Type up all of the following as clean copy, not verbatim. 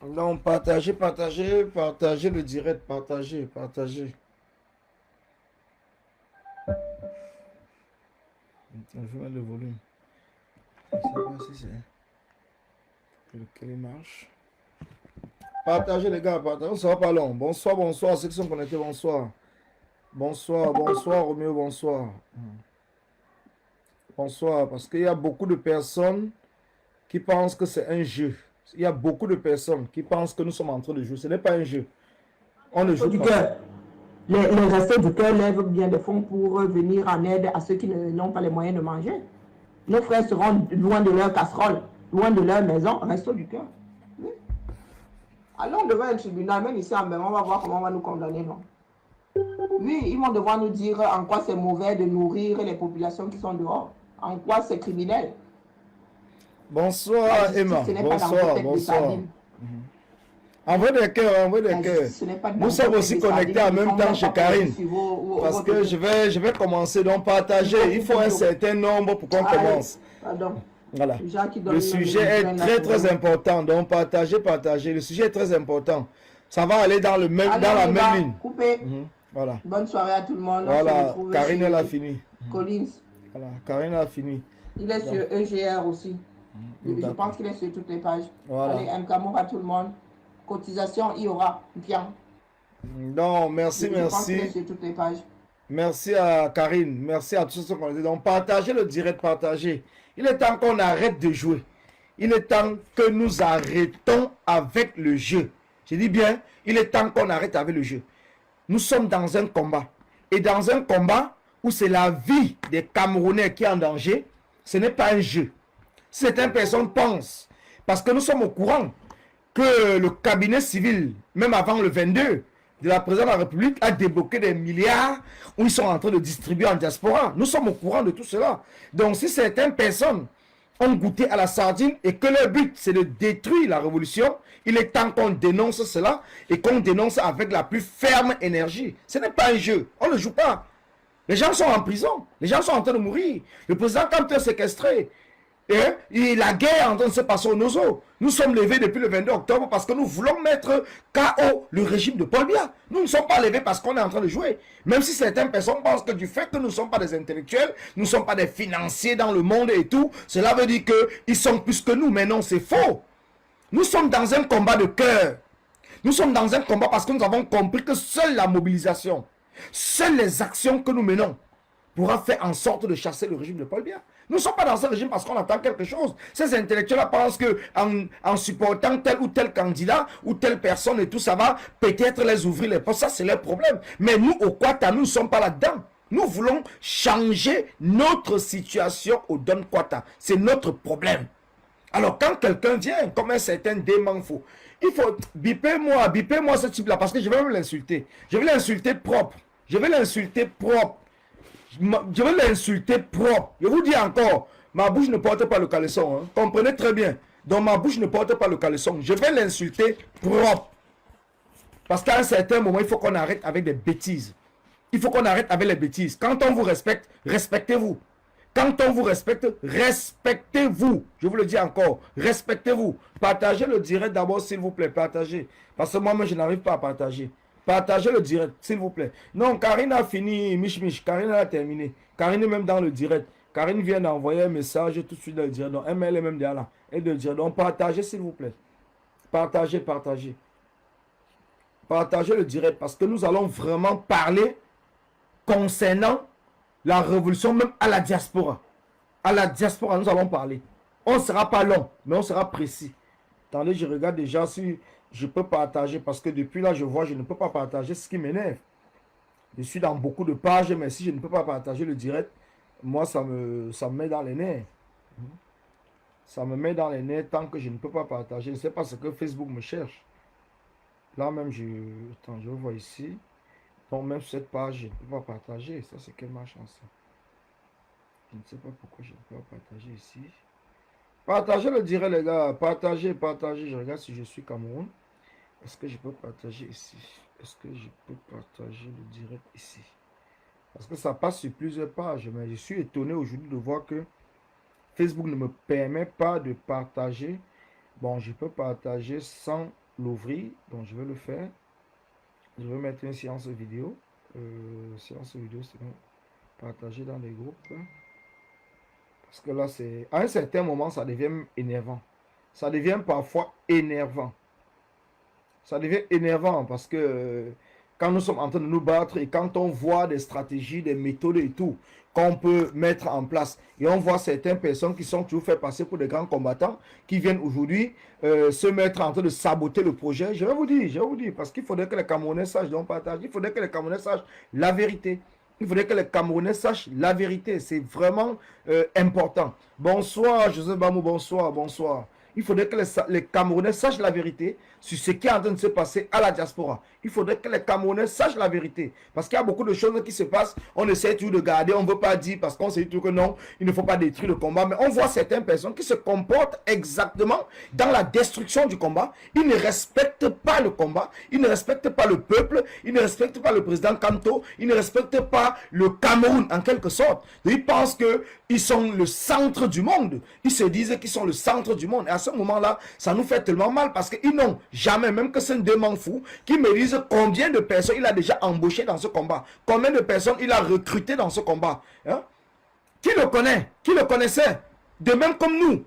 Donc, partagez, partagez, partagez le direct, partagez, partagez. Je vais mettre le volume. Je ne sais pas si c'est lequel marche. Partagez les gars, partagez, on ne sera pas long. Bonsoir, bonsoir, ceux qui sont connectés, bonsoir. Bonsoir, bonsoir, Roméo, bonsoir. Bonsoir, parce qu'il y a beaucoup de personnes qui pensent que c'est un jeu. Il y a beaucoup de personnes qui pensent que nous sommes en train de jouer. Ce n'est pas un jeu. On ne joue pas. Les restos du cœur lèvent bien des fonds pour venir en aide à ceux qui n'ont pas les moyens de manger. Nos frères seront loin de leur casserole, loin de leur maison. Resto du cœur. Oui. Allons devant un tribunal, même ici en Bénin, on va voir comment on va nous condamner, non? Oui, ils vont devoir nous dire en quoi c'est mauvais de nourrir les populations qui sont dehors. En quoi c'est criminel. Bonsoir Emma. Bonsoir, bonsoir. Envoyez des cœurs, envoyez des cœurs. Nous sommes aussi connectés en même temps chez Karine. Parce que je vais commencer, donc partager. Il faut un certain nombre pour qu'on commence. Voilà. Le sujet est très très important. Donc partagez, partagez. Le sujet est très important. Ça va aller dans, dans la même ligne. Voilà. Bonne soirée à tout le monde. Voilà. Karine, elle a fini. Collins. Voilà. Karine a fini. Il est sur EGR aussi. Je pense qu'il est sur toutes les pages. Voilà. Allez, un camour à tout le monde. Cotisation, il y aura. Bien. Non, merci, merci. Sur toutes les pages. Merci à Karine. Merci à tous ceux qui ont dit. Donc, partagez le direct, partagez. Il est temps qu'on arrête de jouer. Il est temps que nous arrêtons avec le jeu. Je dis bien, il est temps qu'on arrête avec le jeu. Nous sommes dans un combat. Et dans un combat où c'est la vie des Camerounais qui est en danger, ce n'est pas un jeu. Certaines personnes pensent, parce que nous sommes au courant, que le cabinet civil, même avant le 22, de la présidence de la République, a débloqué des milliards où ils sont en train de distribuer en diaspora. Nous sommes au courant de tout cela. Donc si certaines personnes ont goûté à la sardine et que leur but c'est de détruire la révolution, il est temps qu'on dénonce cela et qu'on dénonce avec la plus ferme énergie. Ce n'est pas un jeu, on ne joue pas. Les gens sont en prison, les gens sont en train de mourir. Le président Kamto est séquestré. Et la guerre est en train de se passer au Nozo. Nous sommes levés depuis le 22 octobre parce que nous voulons mettre KO le régime de Paul Biya. Nous ne sommes pas levés parce qu'on est en train de jouer. Même si certaines personnes pensent que du fait que nous ne sommes pas des intellectuels, nous ne sommes pas des financiers dans le monde et tout, cela veut dire qu'ils sont plus que nous. Mais non, c'est faux. Nous sommes dans un combat de cœur. Nous sommes dans un combat parce que nous avons compris que seule la mobilisation, seules les actions que nous menons pourra faire en sorte de chasser le régime de Paul Biya. Nous ne sommes pas dans ce régime parce qu'on attend quelque chose. Ces intellectuels-là pensent qu'en supportant tel ou tel candidat ou telle personne et tout, ça va peut-être les ouvrir les portes. Ça, c'est leur problème. Mais nous, au Kwata, nous ne sommes pas là-dedans. Nous voulons changer notre situation au Don Kwata. C'est notre problème. Alors, quand quelqu'un vient, comme un certain Demanfo, il faut bipez-moi ce type-là parce que je vais même l'insulter. Je vais l'insulter propre. Je vais l'insulter propre. Je vais l'insulter propre. Je vous dis encore, ma bouche ne porte pas le caleçon. Hein. Comprenez très bien. Donc ma bouche ne porte pas le caleçon. Je vais l'insulter propre. Parce qu'à un certain moment, il faut qu'on arrête avec des bêtises. Il faut qu'on arrête avec les bêtises. Quand on vous respecte, respectez-vous. Quand on vous respecte, respectez-vous. Je vous le dis encore, respectez-vous. Partagez le direct d'abord, s'il vous plaît. Partagez. Parce que moi-même, je n'arrive pas à partager. Partagez le direct, s'il vous plaît. Non, Karine a fini, Mich. Karine a terminé. Karine est même dans le direct. Karine vient d'envoyer un message tout de suite dans le direct. Donc, elle est même derrière là. Et de dire, donc, partagez, s'il vous plaît. Partagez, partagez. Partagez le direct parce que nous allons vraiment parler concernant la révolution, même à la diaspora. À la diaspora, nous allons parler. On ne sera pas long, mais on sera précis. Attendez, je regarde déjà si je peux partager parce que depuis là, je vois, je ne peux pas partager, ce qui m'énerve. Je suis dans beaucoup de pages, mais si je ne peux pas partager le direct, moi, ça me met dans les nerfs. Ça me met dans les nerfs tant que je ne peux pas partager. Je ne sais pas ce que Facebook me cherche. Là même, attends, je vois ici. Donc même sur cette page, je ne peux pas partager. Ça, c'est quelle ma chance. Je ne sais pas pourquoi je ne peux pas partager ici. Partagez le direct, les gars. Partagez, partagez. Je regarde si je suis Cameroun. Est-ce que je peux partager ici? Est-ce que je peux partager le direct ici? Parce que ça passe sur plusieurs pages. Mais je suis étonné aujourd'hui de voir que Facebook ne me permet pas de partager. Bon, je peux partager sans l'ouvrir. Donc, je vais le faire. Je vais mettre une séance vidéo. Séance vidéo, c'est bon. Partager dans les groupes. Parce que là, c'est... À un certain moment, ça devient énervant. Ça devient parfois énervant. Ça devient énervant parce que quand nous sommes en train de nous battre et quand on voit des stratégies, des méthodes et tout qu'on peut mettre en place et on voit certaines personnes qui sont toujours fait passer pour des grands combattants qui viennent aujourd'hui se mettre en train de saboter le projet, je vais vous dire, parce qu'il faudrait que les Camerounais sachent, donc partage, il faudrait que les Camerounais sachent la vérité. Il faudrait que les Camerounais sachent la vérité. C'est vraiment important. Bonsoir, Joseph Bamou, bonsoir, bonsoir. Il faudrait que les Camerounais sachent la vérité sur ce qui est en train de se passer à la diaspora. Il faudrait que les Camerounais sachent la vérité. Parce qu'il y a beaucoup de choses qui se passent. On essaie toujours de garder, on ne veut pas dire parce qu'on sait tout que non, il ne faut pas détruire le combat. Mais on voit certaines personnes qui se comportent exactement dans la destruction du combat. Ils ne respectent pas le combat. Ils ne respectent pas le peuple. Ils ne respectent pas le président Kanto. Ils ne respectent pas le Cameroun en quelque sorte. Ils pensent qu'ils sont le centre du monde. Ils se disent qu'ils sont le centre du monde. Et à ce moment-là, ça nous fait tellement mal parce qu'ils n'ont jamais, même que c'est un démon fou, qui me disent combien de personnes il a déjà embauché dans ce combat. Combien de personnes il a recruté dans ce combat. Hein? Qui le connaît? Qui le connaissait? De même comme nous.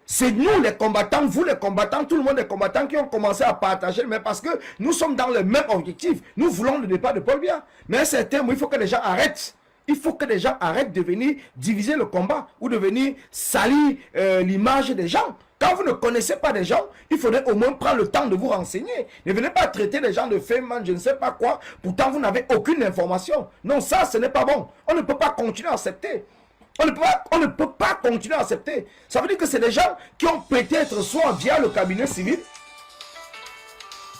C'est nous les combattants, vous les combattants, tout le monde les combattants qui ont commencé à partager, mais parce que nous sommes dans le même objectif. Nous voulons le départ de Paul Biya. Mais à un certain moment, il faut que les gens arrêtent. Il faut que les gens arrêtent de venir diviser le combat ou de venir salir l'image des gens. Quand vous ne connaissez pas des gens, il faudrait au moins prendre le temps de vous renseigner. Ne venez pas traiter les gens de féminin, je ne sais pas quoi, pourtant vous n'avez aucune information. Non, ça, ce n'est pas bon. On ne peut pas continuer à accepter. On ne peut pas continuer à accepter. Ça veut dire que c'est des gens qui ont peut-être soit via le cabinet civil.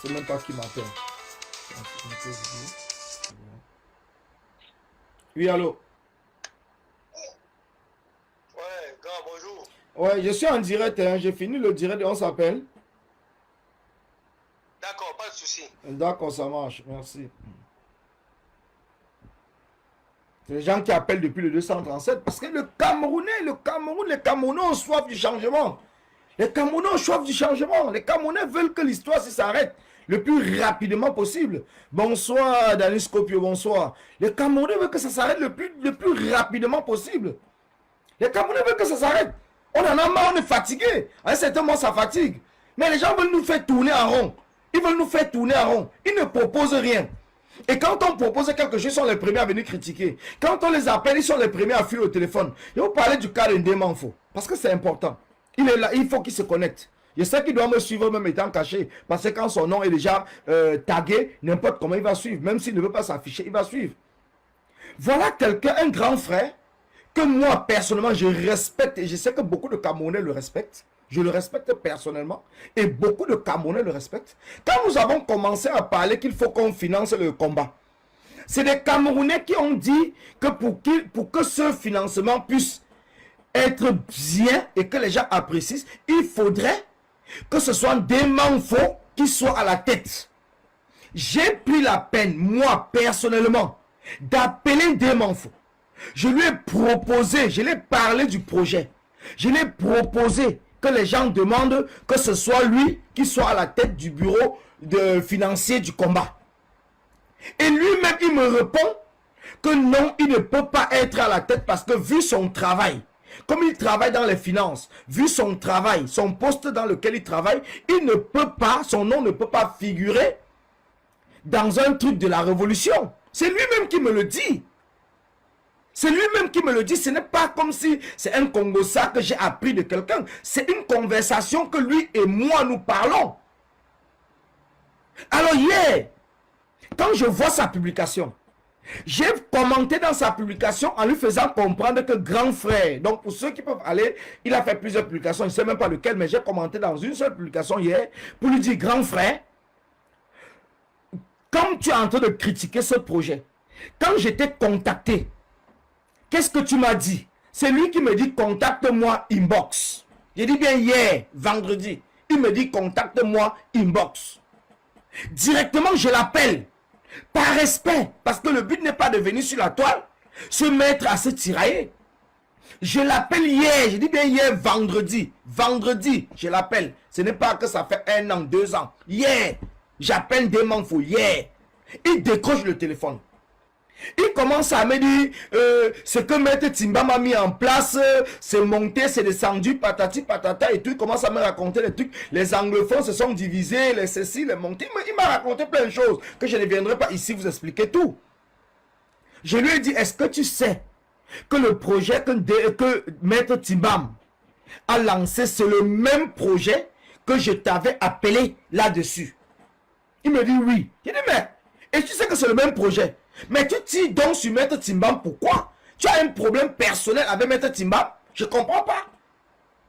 Je ne sais même pas qui m'appelle. Oui, allô? Ouais, gars, bonjour. Ouais, je suis en direct, hein. J'ai fini le direct et on s'appelle. D'accord, pas de souci. D'accord, ça marche, merci. C'est les gens qui appellent depuis le 237 parce que le Cameroun, les Camerounais ont soif du changement. Les Camerounais ont soif du changement. Les Camerounais veulent que l'histoire s'arrête le plus rapidement possible. Bonsoir, Dani Scopio, bonsoir. Les Camerounais veulent que ça s'arrête le plus rapidement possible. Les Camerounais veulent que ça s'arrête. On en a marre, on est fatigué. À un certain moment, ça fatigue. Mais les gens veulent nous faire tourner en rond. Ils veulent nous faire tourner en rond. Ils ne proposent rien. Et quand on propose quelque chose, ils sont les premiers à venir critiquer. Quand on les appelle, ils sont les premiers à fuir au téléphone. Je vais vous parler du cas d'Ndé Manfo. Parce que c'est important. Il est là, il faut qu'il se connecte. Je sais qu'il doit me suivre même étant caché. Parce que quand son nom est déjà tagué, n'importe comment il va suivre. Même s'il ne veut pas s'afficher, il va suivre. Voilà quelqu'un, un grand frère, que moi, personnellement, je respecte. Et je sais que beaucoup de Camerounais le respectent. Je le respecte personnellement. Et beaucoup de Camerounais le respectent. Quand nous avons commencé à parler qu'il faut qu'on finance le combat, c'est des Camerounais qui ont dit que pour que ce financement puisse être bien et que les gens apprécient, il faudrait que ce soit des Manfo qui soient à la tête. J'ai pris la peine, moi, personnellement, d'appeler des Manfo. Je lui ai proposé, je lui ai parlé du projet. Je lui ai proposé que les gens demandent que ce soit lui qui soit à la tête du bureau financier du combat. Et lui-même, il me répond que non, il ne peut pas être à la tête parce que vu son travail, comme il travaille dans les finances, vu son travail, son poste dans lequel il travaille, il ne peut pas, son nom ne peut pas figurer dans un truc de la révolution. C'est lui-même qui me le dit. C'est lui-même qui me le dit. Ce n'est pas comme si c'est un Congossa que j'ai appris de quelqu'un. C'est une conversation que lui et moi nous parlons. Alors hier, quand je vois sa publication, J'ai commenté dans sa publication en lui faisant comprendre que grand frère, donc pour ceux qui peuvent aller, il a fait plusieurs publications, je ne sais même pas lequel, mais j'ai commenté dans une seule publication hier pour lui dire, grand frère, comme tu es en train de critiquer ce projet, quand j'étais contacté, qu'est-ce que tu m'as dit? C'est lui qui me dit, contacte-moi inbox. J'ai dit bien hier, vendredi, il me dit, contacte-moi inbox. Directement, je l'appelle. Par respect, parce que le but n'est pas de venir sur la toile, se mettre à se tirailler. Je l'appelle hier, je dis bien hier, vendredi, je l'appelle. Ce n'est pas que ça fait 1 an, 2 ans. Hier, j'appelle Demanfo, hier. Il décroche le téléphone. Il commence à me dire, ce que Maître Timba m'a mis en place, c'est monté, c'est descendu, patati, patata, et tout. Il commence à me raconter les trucs. Les anglophones se sont divisés, les ceci, les montés. Il m'a raconté plein de choses que je ne viendrai pas ici vous expliquer tout. Je lui ai dit, est-ce que tu sais que le projet que Maître Timbam a lancé, c'est le même projet que je t'avais appelé là-dessus? Il me dit oui. Il dit, mais, et tu sais que c'est le même projet. Mais tu tires donc sur Maître Timbam, pourquoi? Tu as un problème personnel avec Maître Timbam? Je ne comprends pas.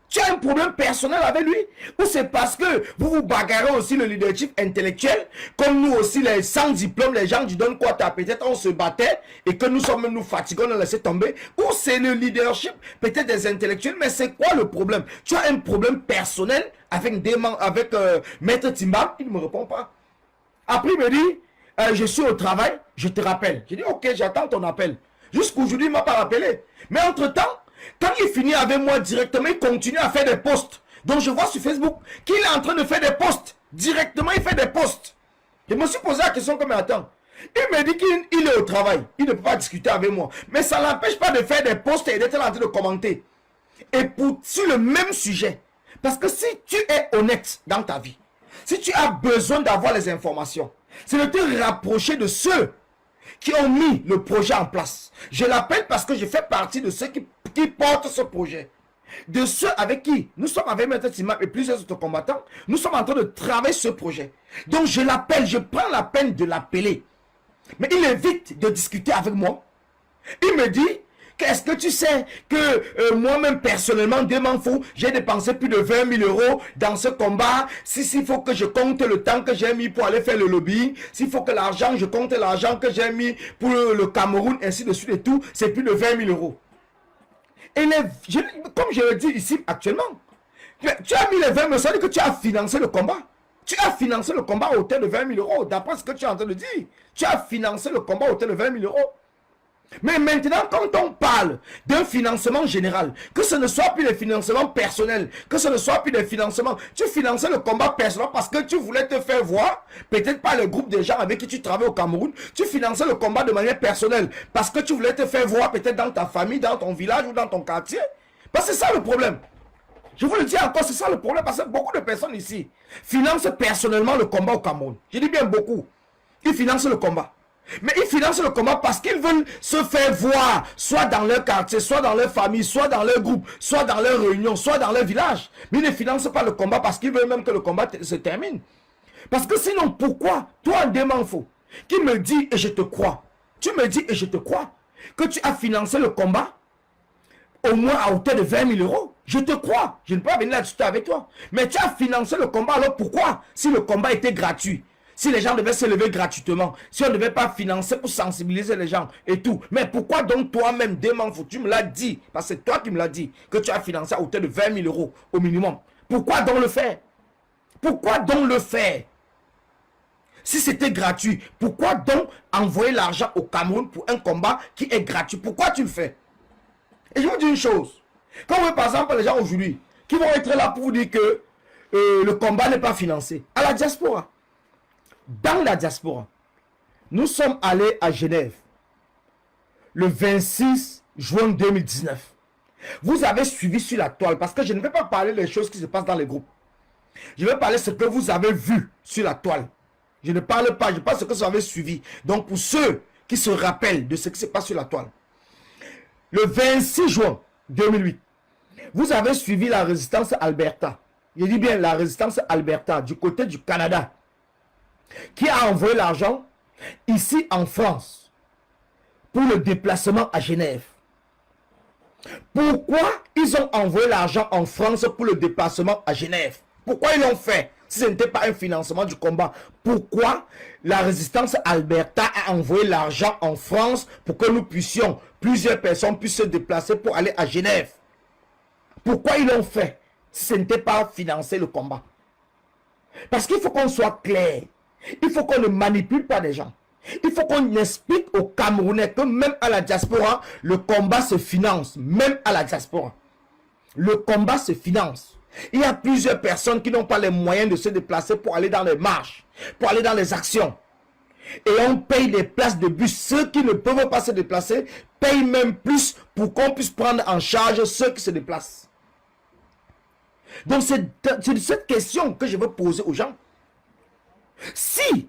Tu as un problème personnel avec lui? Ou c'est parce que vous vous bagarrez aussi le leadership intellectuel, comme nous aussi, les sans diplôme, les gens qui donnent quoi? Peut-être on se battait et que nous sommes nous fatigués, on a laissé tomber. Ou c'est le leadership, peut-être des intellectuels, mais c'est quoi le problème? Tu as un problème personnel avec Maître Timbam? Il ne me répond pas. Après, il me dit, je suis au travail, je te rappelle. Je dis, ok, j'attends ton appel. Jusqu'aujourd'hui, il ne m'a pas rappelé. Mais entre-temps, quand il finit avec moi directement, il continue à faire des posts. Donc, je vois sur Facebook qu'il est en train de faire des posts. Directement, il fait des posts. Je me suis posé la question comme, attends. Il me dit qu'il est au travail. Il ne peut pas discuter avec moi. Mais ça ne l'empêche pas de faire des posts et d'être en train de commenter. Et sur le même sujet. Parce que si tu es honnête dans ta vie, si tu as besoin d'avoir les informations, c'est de te rapprocher de ceux qui ont mis le projet en place. Je l'appelle parce que je fais partie de ceux qui portent ce projet. De ceux avec qui nous sommes avec Maître Timam et plusieurs autres combattants, nous sommes en train de travailler ce projet. Donc je l'appelle, je prends la peine de l'appeler. Mais il évite de discuter avec moi. Il me dit, qu'est-ce que tu sais que moi-même personnellement, Demanfo, j'ai dépensé plus de 20 000 € dans ce combat. S'il faut que je compte le temps que j'ai mis pour aller faire le lobbying, s'il faut que l'argent, je compte l'argent que j'ai mis pour le Cameroun, ainsi de suite et tout, c'est plus de 20 000 €. Et comme je le dis ici actuellement, tu as mis les 20 000 €, ça veut dire que tu as financé le combat. Tu as financé le combat à hauteur de 20 000 €, d'après ce que tu es en train de dire. Tu as financé le combat à hauteur de 20 000 €. Mais maintenant, quand on parle d'un financement général, que ce ne soit plus des financements personnels, que ce ne soit plus des financements, tu finançais le combat personnel parce que tu voulais te faire voir, peut-être pas le groupe de gens avec qui tu travailles au Cameroun, tu finançais le combat de manière personnelle parce que tu voulais te faire voir peut-être dans ta famille, dans ton village ou dans ton quartier. Parce que c'est ça le problème. Je vous le dis encore, c'est ça le problème, parce que beaucoup de personnes ici financent personnellement le combat au Cameroun. Je dis bien beaucoup. Ils financent le combat. Mais ils financent le combat parce qu'ils veulent se faire voir, soit dans leur quartier, soit dans leur famille, soit dans leur groupe, soit dans leur réunion, soit dans leur village. Mais ils ne financent pas le combat parce qu'ils veulent même que le combat se termine. Parce que sinon, pourquoi, toi, Demanfo, qui me dit et je te crois, tu me dis et je te crois, que tu as financé le combat au moins à hauteur de 20 000 €. Je te crois, je ne peux pas venir là-dessus avec toi. Mais tu as financé le combat, alors pourquoi, si le combat était gratuit? Si les gens devaient se lever gratuitement, si on ne devait pas financer pour sensibiliser les gens et tout. Mais pourquoi donc toi-même, Demanfo, tu me l'as dit, parce que c'est toi qui me l'as dit, que tu as financé à hauteur de 20 000 € au minimum. Pourquoi donc le faire? Pourquoi donc le faire? Si c'était gratuit, pourquoi donc envoyer l'argent au Cameroun pour un combat qui est gratuit? Pourquoi tu le fais? Et je vous dis une chose. Quand vous voyez par exemple les gens aujourd'hui qui vont être là pour vous dire que le combat n'est pas financé, à la diaspora. Dans la diaspora, nous sommes allés à Genève le 26 juin 2019. Vous avez suivi sur la toile parce que je ne vais pas parler des choses qui se passent dans les groupes. Je vais parler de ce que vous avez vu sur la toile. Je ne parle pas, je parle de ce que vous avez suivi. Donc pour ceux qui se rappellent de ce qui se passe sur la toile. Le 26 juin 2008, vous avez suivi la résistance Alberta. Je dis bien la résistance Alberta du côté du Canada. Qui a envoyé l'argent ici en France pour le déplacement à Genève. Pourquoi ils ont envoyé l'argent en France pour le déplacement à Genève? Pourquoi ils l'ont fait? Si ce n'était pas un financement du combat, pourquoi la résistance Alberta a envoyé l'argent en France pour que nous puissions, plusieurs personnes puissent se déplacer pour aller à Genève? Pourquoi ils l'ont fait si ce n'était pas financer le combat? Parce qu'il faut qu'on soit clair. Il faut qu'on ne manipule pas les gens. Il faut qu'on explique aux Camerounais que même à la diaspora, le combat se finance. Même à la diaspora. Le combat se finance. Il y a plusieurs personnes qui n'ont pas les moyens de se déplacer pour aller dans les marches, pour aller dans les actions. Et on paye des places de bus. Ceux qui ne peuvent pas se déplacer payent même plus pour qu'on puisse prendre en charge ceux qui se déplacent. Donc c'est cette question que je veux poser aux gens. Si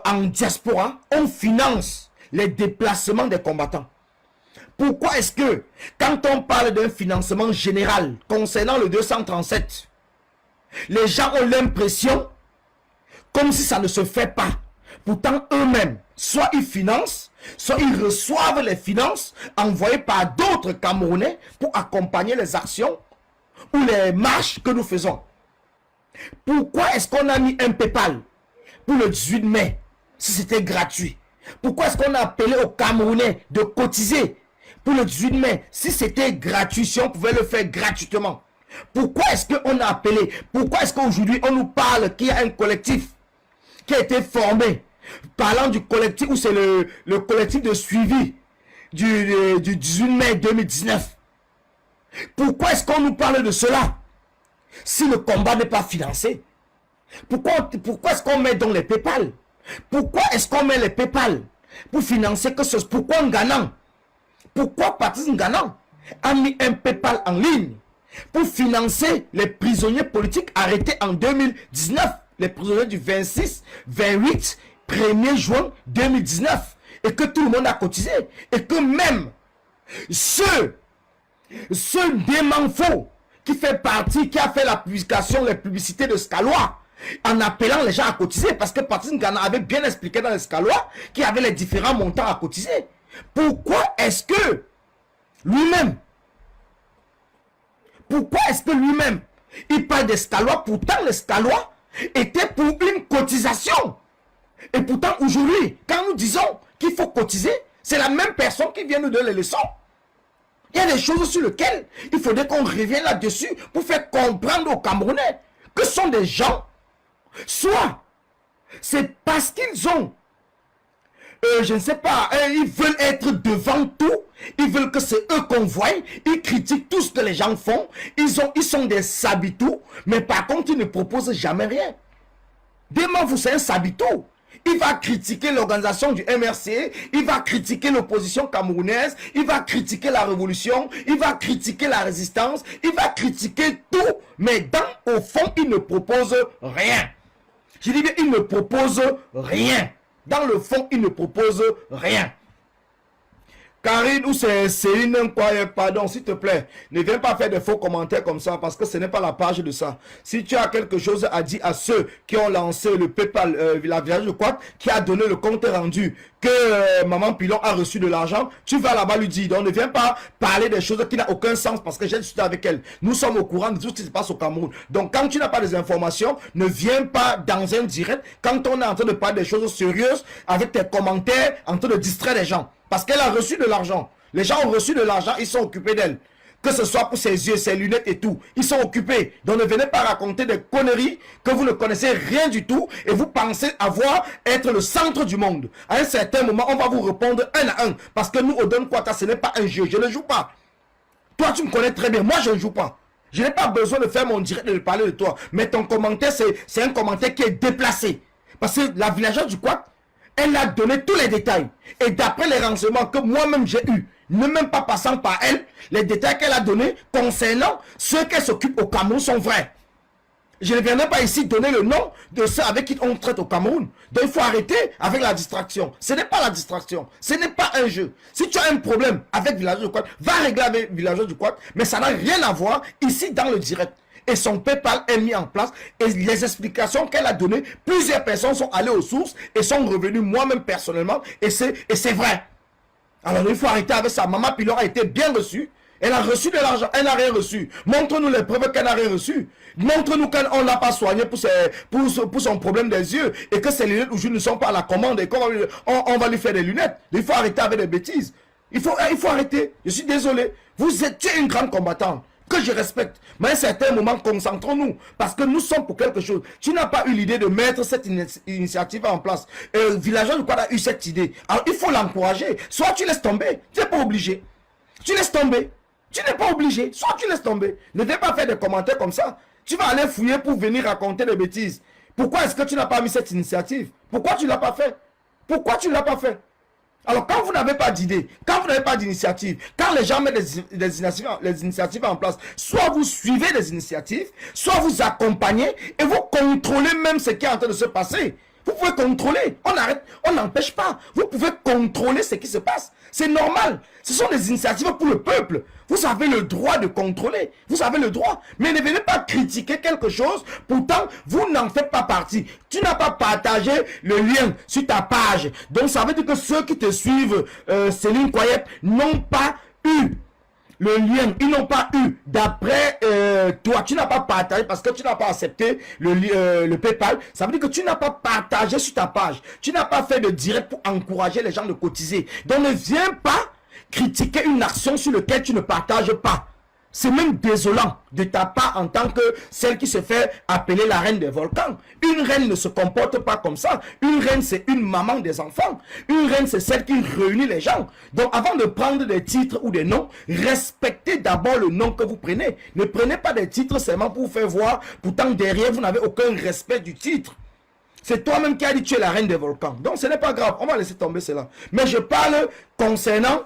en diaspora, on finance les déplacements des combattants, pourquoi est-ce que quand on parle d'un financement général concernant le 237, les gens ont l'impression comme si ça ne se fait pas? Pourtant eux-mêmes, soit ils financent, soit ils reçoivent les finances envoyées par d'autres Camerounais pour accompagner les actions ou les marches que nous faisons. Pourquoi est-ce qu'on a mis un PayPal pour le 18 mai si c'était gratuit? Pourquoi est-ce qu'on a appelé aux Camerounais de cotiser pour le 18 mai si c'était gratuit, si on pouvait le faire gratuitement? Pourquoi est-ce qu'on a appelé? Pourquoi est-ce qu'aujourd'hui on nous parle qu'il y a un collectif qui a été formé? Parlant du collectif, où c'est le collectif de suivi du 18 mai 2019. Pourquoi est-ce qu'on nous parle de cela si le combat n'est pas financé? Pourquoi est-ce qu'on met dans les PayPal? Pourquoi est-ce qu'on met les PayPal pour financer que ce soit? Pourquoi Nganang? Pourquoi Patrice Nganang a mis un PayPal en ligne pour financer les prisonniers politiques arrêtés en 2019, les prisonniers du 26, 28, 1er juin 2019, et que tout le monde a cotisé, et que même ce dément faux qui fait partie, qui a fait la publication, les publicités de Scalois, en appelant les gens à cotiser, parce que Patrice Nganang avait bien expliqué dans les Scalois qu'il y avait les différents montants à cotiser. Pourquoi est-ce que lui-même, il parle des Scalois? Pourtant les Scalois étaient pour une cotisation. Et pourtant aujourd'hui, quand nous disons qu'il faut cotiser, c'est la même personne qui vient nous donner les leçons. Il y a des choses sur lesquelles il faudrait qu'on revienne là-dessus pour faire comprendre aux Camerounais que ce sont des gens, soit c'est parce qu'ils ont, je ne sais pas, ils veulent être devant tout, ils veulent que c'est eux qu'on voie, ils critiquent tout ce que les gens font, ils sont des sabitou, mais par contre ils ne proposent jamais rien. Demain vous c'est un sabitou. Il va critiquer l'organisation du MRC, il va critiquer l'opposition camerounaise, il va critiquer la révolution, il va critiquer la résistance, il va critiquer tout, mais au fond, il ne propose rien. Je dis bien, il ne propose rien. Dans le fond, il ne propose rien. Karine ou c'est Céline, pardon, s'il te plaît, ne viens pas faire de faux commentaires comme ça parce que ce n'est pas la page de ça. Si tu as quelque chose à dire à ceux qui ont lancé le PayPal, la village de Quat, qui a donné le compte rendu que Maman Pilon a reçu de l'argent, tu vas là-bas lui dire. Donc ne viens pas parler des choses qui n'ont aucun sens parce que j'ai discuté avec elle. Nous sommes au courant de tout ce qui se passe au Cameroun. Donc quand tu n'as pas des informations, ne viens pas dans un direct quand on est en train de parler des choses sérieuses avec tes commentaires en train de distraire les gens. Parce qu'elle a reçu de l'argent. Les gens ont reçu de l'argent, ils sont occupés d'elle. Que ce soit pour ses yeux, ses lunettes et tout. Ils sont occupés. Donc ne venez pas raconter des conneries que vous ne connaissez rien du tout et vous pensez être le centre du monde. À un certain moment, on va vous répondre un à un. Parce que nous, Odon Kwata, ce n'est pas un jeu. Je ne joue pas. Toi, tu me connais très bien. Moi, je ne joue pas. Je n'ai pas besoin de faire mon direct et de parler de toi. Mais ton commentaire, c'est un commentaire qui est déplacé. Parce que la villageoise du Quat, elle a donné tous les détails. Et d'après les renseignements que moi-même j'ai eus, ne même pas passant par elle, les détails qu'elle a donnés concernant ceux qu'elle s'occupe au Cameroun sont vrais. Je ne viendrai pas ici donner le nom de ceux avec qui on traite au Cameroun. Donc il faut arrêter avec la distraction. Ce n'est pas la distraction. Ce n'est pas un jeu. Si tu as un problème avec Villageois du Quat, va régler avec Villageois du Quat. Mais ça n'a rien à voir ici dans le direct. Et son PayPal est mis en place. Et les explications qu'elle a données, plusieurs personnes sont allées aux sources et sont revenues moi-même personnellement. Et c'est vrai. Alors il faut arrêter avec ça. Maman Pilon a été bien reçue. Elle a reçu de l'argent, elle n'a rien reçu. Montre-nous les preuves qu'elle n'a rien reçu. Montre-nous qu'on ne l'a pas soigné pour son problème des yeux. Et que ses lunettes aujourd'hui ne sont pas à la commande. Et on va lui faire des lunettes. Il faut arrêter avec les bêtises. Il faut arrêter. Je suis désolé. Vous êtes une grande combattante que je respecte. Mais à un certain moment, concentrons-nous. Parce que nous sommes pour quelque chose. Tu n'as pas eu l'idée de mettre cette initiative en place. Villageois de quoi a eu cette idée. Alors il faut l'encourager. Soit tu laisses tomber. Tu n'es pas obligé. Tu laisses tomber. Tu n'es pas obligé. Soit tu laisses tomber. Ne viens pas faire des commentaires comme ça. Tu vas aller fouiller pour venir raconter des bêtises. Pourquoi est-ce que tu n'as pas mis cette initiative? Pourquoi tu ne l'as pas fait? Pourquoi tu ne l'as pas fait? Alors quand vous n'avez pas d'idée, quand vous n'avez pas d'initiative, quand les gens mettent les initiatives en place, soit vous suivez les initiatives, soit vous accompagnez et vous contrôlez même ce qui est en train de se passer. Vous pouvez contrôler, on n'empêche pas. Vous pouvez contrôler ce qui se passe. C'est normal. Ce sont des initiatives pour le peuple. Vous avez le droit de contrôler. Vous avez le droit. Mais ne venez pas critiquer quelque chose. Pourtant, vous n'en faites pas partie. Tu n'as pas partagé le lien sur ta page. Donc, ça veut dire que ceux qui te suivent, Céline Coyette, n'ont pas eu le lien, ils n'ont pas eu, d'après toi, tu n'as pas partagé parce que tu n'as pas accepté le PayPal. Ça veut dire que tu n'as pas partagé sur ta page. Tu n'as pas fait de direct pour encourager les gens de cotiser. Donc ne viens pas critiquer une action sur laquelle tu ne partages pas. C'est même désolant de ta part en tant que celle qui se fait appeler la reine des volcans. Une reine ne se comporte pas comme ça. Une reine, c'est une maman des enfants. Une reine, c'est celle qui réunit les gens. Donc, avant de prendre des titres ou des noms, respectez d'abord le nom que vous prenez. Ne prenez pas des titres seulement pour vous faire voir. Pourtant, derrière, vous n'avez aucun respect du titre. C'est toi-même qui as dit tu es la reine des volcans. Donc, ce n'est pas grave. On va laisser tomber cela. Mais je parle concernant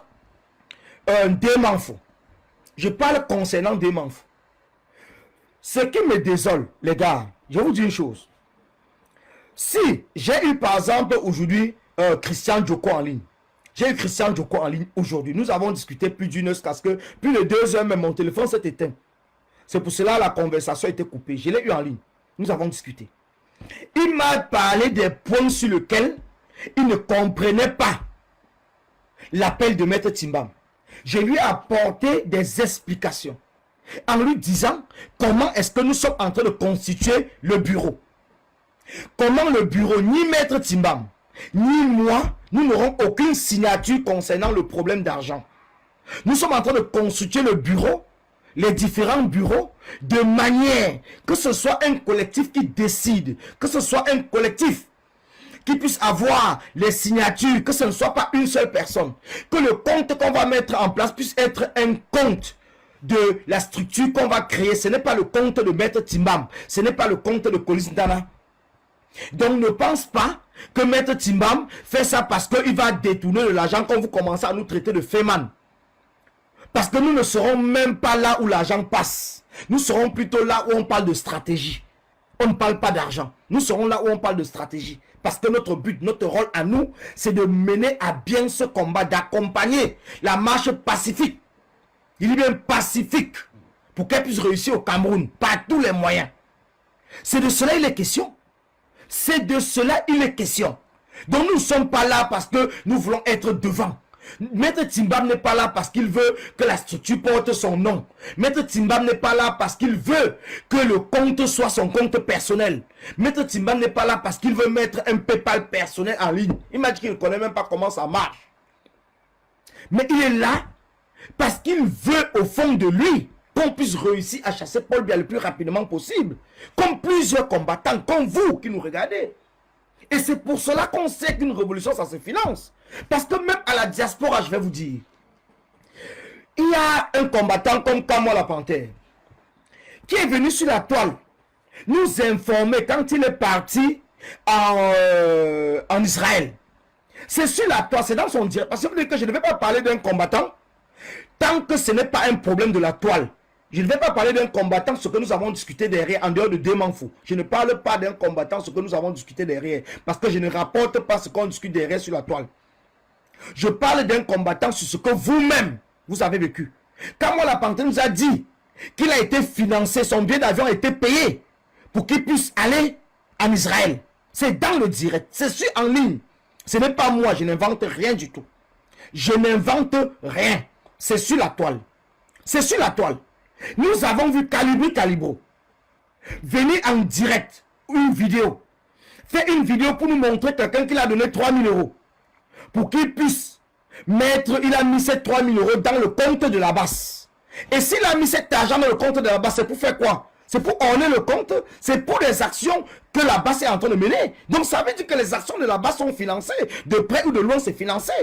des manfos. Je parle concernant des manfs. Ce qui me désole, les gars, je vous dis une chose. Si j'ai eu par exemple aujourd'hui Christian Djoko en ligne. J'ai eu Christian Djoko en ligne aujourd'hui. Nous avons discuté plus d'une heure parce que plus de 2 heures, même mon téléphone s'est éteint. C'est pour cela que la conversation a été coupée. Je l'ai eu en ligne. Nous avons discuté. Il m'a parlé des points sur lesquels il ne comprenait pas l'appel de Maître Timbam. Je lui ai apporté des explications en lui disant comment est-ce que nous sommes en train de constituer le bureau. Comment le bureau, ni Maître Timbam, ni moi, nous n'aurons aucune signature concernant le problème d'argent. Nous sommes en train de constituer le bureau, les différents bureaux, de manière que ce soit un collectif qui décide, que ce soit un collectif qui puisse avoir les signatures, que ce ne soit pas une seule personne. Que le compte qu'on va mettre en place puisse être un compte de la structure qu'on va créer. Ce n'est pas le compte de Maître Timbam. Ce n'est pas le compte de Colis Dana. Donc ne pense pas que Maître Timbam fait ça parce qu'il va détourner de l'argent quand vous commencez à nous traiter de féman. Parce que nous ne serons même pas là où l'argent passe. Nous serons plutôt là où on parle de stratégie. On ne parle pas d'argent. Nous serons là où on parle de stratégie. Parce que notre but, notre rôle à nous, c'est de mener à bien ce combat, d'accompagner la marche pacifique. Il est bien pacifique pour qu'elle puisse réussir au Cameroun par tous les moyens. C'est de cela il est question. C'est de cela il est question. Donc nous ne sommes pas là parce que nous voulons être devant. Maître Timbam n'est pas là parce qu'il veut que la structure porte son nom. Maître Timbam n'est pas là parce qu'il veut que le compte soit son compte personnel. Maître Timbam n'est pas là parce qu'il veut mettre un PayPal personnel en ligne. Il m'a dit qu'il ne connaît même pas comment ça marche. Mais il est là parce qu'il veut au fond de lui qu'on puisse réussir à chasser Paul Biya le plus rapidement possible. Comme plusieurs combattants, comme vous qui nous regardez. Et c'est pour cela qu'on sait qu'une révolution, ça se finance. Parce que même à la diaspora, je vais vous dire, il y a un combattant comme Kamo la Panthère qui est venu sur la toile nous informer quand il est parti en Israël. C'est sur la toile, c'est dans son direct. Parce que vous dites que je ne vais pas parler d'un combattant tant que ce n'est pas un problème de la toile. Je ne vais pas parler d'un combattant, ce que nous avons discuté derrière, en dehors de Demanfo. Je ne parle pas d'un combattant, ce que nous avons discuté derrière. Parce que je ne rapporte pas ce qu'on discute derrière sur la toile. Je parle d'un combattant sur ce que vous-même, vous avez vécu. Quand moi, la Panthère nous a dit qu'il a été financé, son billet d'avion a été payé pour qu'il puisse aller en Israël. C'est dans le direct, c'est sur en ligne. Ce n'est pas moi, je n'invente rien du tout. Je n'invente rien. C'est sur la toile. C'est sur la toile. Nous avons vu Calibro venir en direct, une vidéo. Faire une vidéo pour nous montrer quelqu'un qui a donné 3 000 euros. Pour qu'il puisse mettre, il a mis ces 3 000 euros dans le compte de la base. Et s'il a mis cet argent dans le compte de la base, c'est pour faire quoi? C'est pour orner le compte, c'est pour les actions que la base est en train de mener. Donc ça veut dire que les actions de la base sont financées. De près ou de loin, c'est financé.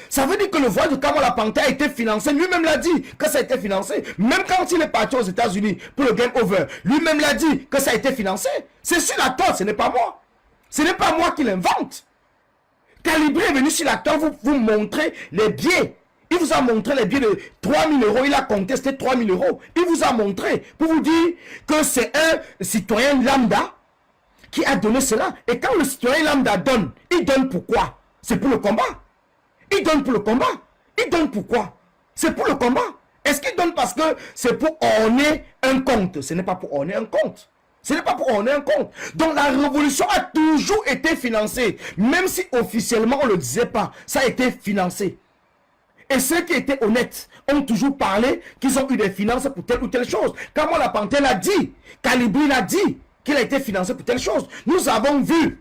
Ça veut dire que le voyage de Kamala Panthère a été financé. Lui-même l'a dit que ça a été financé. Même quand il est parti aux États-Unis pour le Game Over, lui-même l'a dit que ça a été financé. C'est sur la toile, ce n'est pas moi. Ce n'est pas moi qui l'invente. Calibré est venu sur la toile vous montrer les billets. Il vous a montré les billets de 3 000 euros. Il a contesté 3 000 euros. Il vous a montré pour vous dire que c'est un citoyen lambda qui a donné cela. Et quand le citoyen lambda donne, il donne pourquoi? C'est pour le combat. Il donne pour le combat. Il donne pourquoi? C'est pour le combat. Est-ce qu'il donne parce que c'est pour orner un compte? Ce n'est pas pour orner un compte. Ce n'est pas pour orner un compte. Donc la révolution a toujours été financée. Même si officiellement on ne le disait pas, ça a été financé. Et ceux qui étaient honnêtes ont toujours parlé qu'ils ont eu des finances pour telle ou telle chose. Quand moi la Panthère l'a dit, Calibri l'a dit qu'il a été financé pour telle chose. Nous avons vu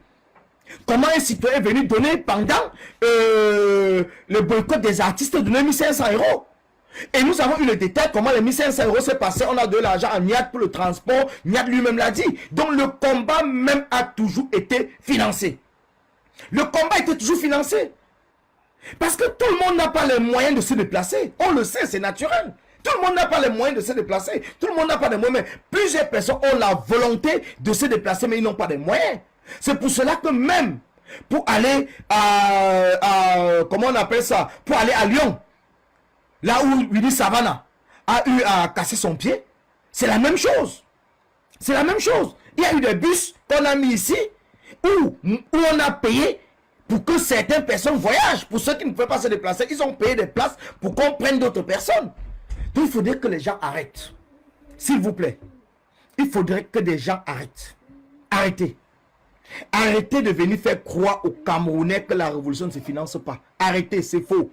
comment un citoyen est venu donner pendant le boycott des artistes, donner 1500 euros. Et nous avons eu le détail comment les 1500 euros s'est passé. On a donné l'argent à Niad pour le transport. Niad lui-même l'a dit. Donc le combat même a toujours été financé. Le combat était toujours financé. Parce que tout le monde n'a pas les moyens de se déplacer. On le sait, c'est naturel. Tout le monde n'a pas les moyens de se déplacer. Tout le monde n'a pas les moyens. Plusieurs personnes ont la volonté de se déplacer, mais ils n'ont pas les moyens. C'est pour cela que même pour aller comment on appelle ça? Pour aller à Lyon, là où Willy Savannah a eu à casser son pied, c'est la même chose. C'est la même chose. Il y a eu des bus qu'on a mis ici où on a payé pour que certaines personnes voyagent. Pour ceux qui ne pouvaient pas se déplacer, ils ont payé des places pour qu'on prenne d'autres personnes. Donc il faudrait que les gens arrêtent. S'il vous plaît. Il faudrait que des gens arrêtent. Arrêtez. Arrêtez de venir faire croire aux Camerounais que la révolution ne se finance pas. Arrêtez, c'est faux.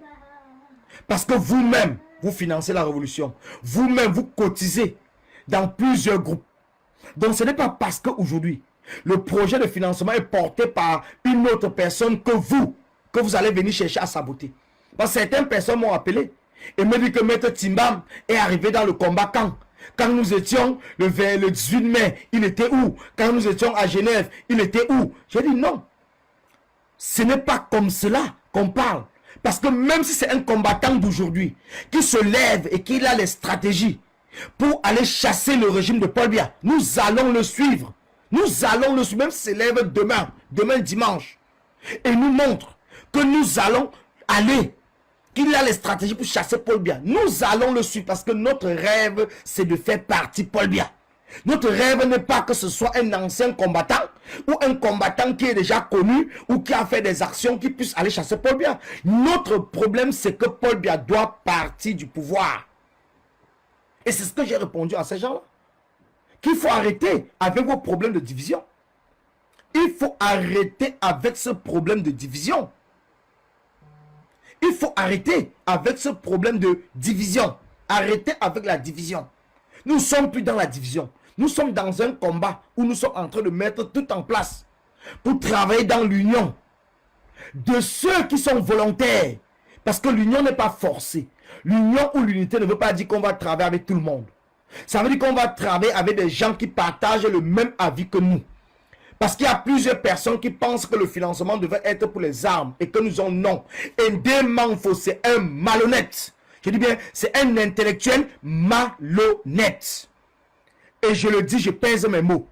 Parce que vous-même, vous financez la révolution. Vous-même, vous cotisez dans plusieurs groupes. Donc ce n'est pas parce qu'aujourd'hui, le projet de financement est porté par une autre personne que vous allez venir chercher à saboter. Parce que certaines personnes m'ont appelé et me dit que Maître Timbam est arrivé dans le combat quand nous étions le 18 mai, il était où? Quand nous étions à Genève, il était où? J'ai dit non. Ce n'est pas comme cela qu'on parle. Parce que même si c'est un combattant d'aujourd'hui qui se lève et qui a les stratégies pour aller chasser le régime de Paul Biya, nous allons le suivre. Nous allons le suivre, même s'il se lève demain dimanche, et nous montre que nous allons aller, qu'il a les stratégies pour chasser Paul Biya. Nous allons le suivre parce que notre rêve, c'est de faire partie Paul Biya. Notre rêve n'est pas que ce soit un ancien combattant ou un combattant qui est déjà connu ou qui a fait des actions qui puisse aller chasser Paul Biya. Notre problème, c'est que Paul Biya doit partir du pouvoir. Et c'est ce que j'ai répondu à ces gens-là. Qu'il faut arrêter avec vos problèmes de division. Il faut arrêter avec ce problème de division. Il faut arrêter avec ce problème de division. Arrêtez avec la division. Nous ne sommes plus dans la division. Nous sommes dans un combat où nous sommes en train de mettre tout en place pour travailler dans l'union de ceux qui sont volontaires. Parce que l'union n'est pas forcée. L'union ou l'unité ne veut pas dire qu'on va travailler avec tout le monde. Ça veut dire qu'on va travailler avec des gens qui partagent le même avis que nous. Parce qu'il y a plusieurs personnes qui pensent que le financement devait être pour les armes et que nous disons non. Et Ndemanfo, c'est un malhonnête. Je dis bien, c'est un intellectuel malhonnête. Et je le dis, je pèse mes mots.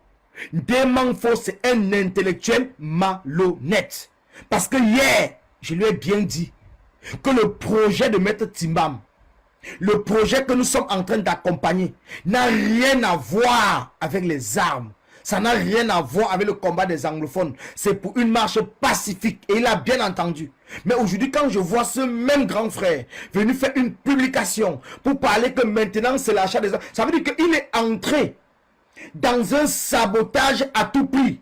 Ndemanfo, c'est un intellectuel malhonnête. Parce que hier, je lui ai bien dit que le projet de Maître Timbam, le projet que nous sommes en train d'accompagner, n'a rien à voir avec les armes. Ça n'a rien à voir avec le combat des anglophones. C'est pour une marche pacifique. Et il a bien entendu. Mais aujourd'hui, quand je vois ce même grand frère venir faire une publication pour parler que maintenant c'est l'achat des armes, ça veut dire qu'il est entré dans un sabotage à tout prix.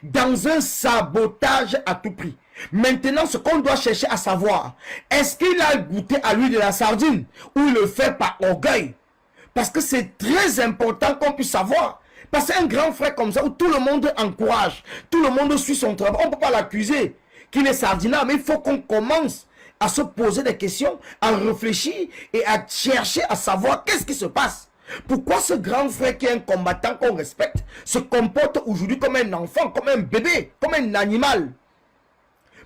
Dans un sabotage à tout prix. Maintenant, ce qu'on doit chercher à savoir, est-ce qu'il a goûté à l'huile de la sardine ou il le fait par orgueil? Parce que c'est très important qu'on puisse savoir. Parce qu'un grand frère comme ça, où tout le monde encourage, tout le monde suit son travail, on ne peut pas l'accuser qu'il est sardinard, mais il faut qu'on commence à se poser des questions, à réfléchir et à chercher à savoir qu'est-ce qui se passe. Pourquoi ce grand frère qui est un combattant qu'on respecte se comporte aujourd'hui comme un enfant, comme un bébé, comme un animal?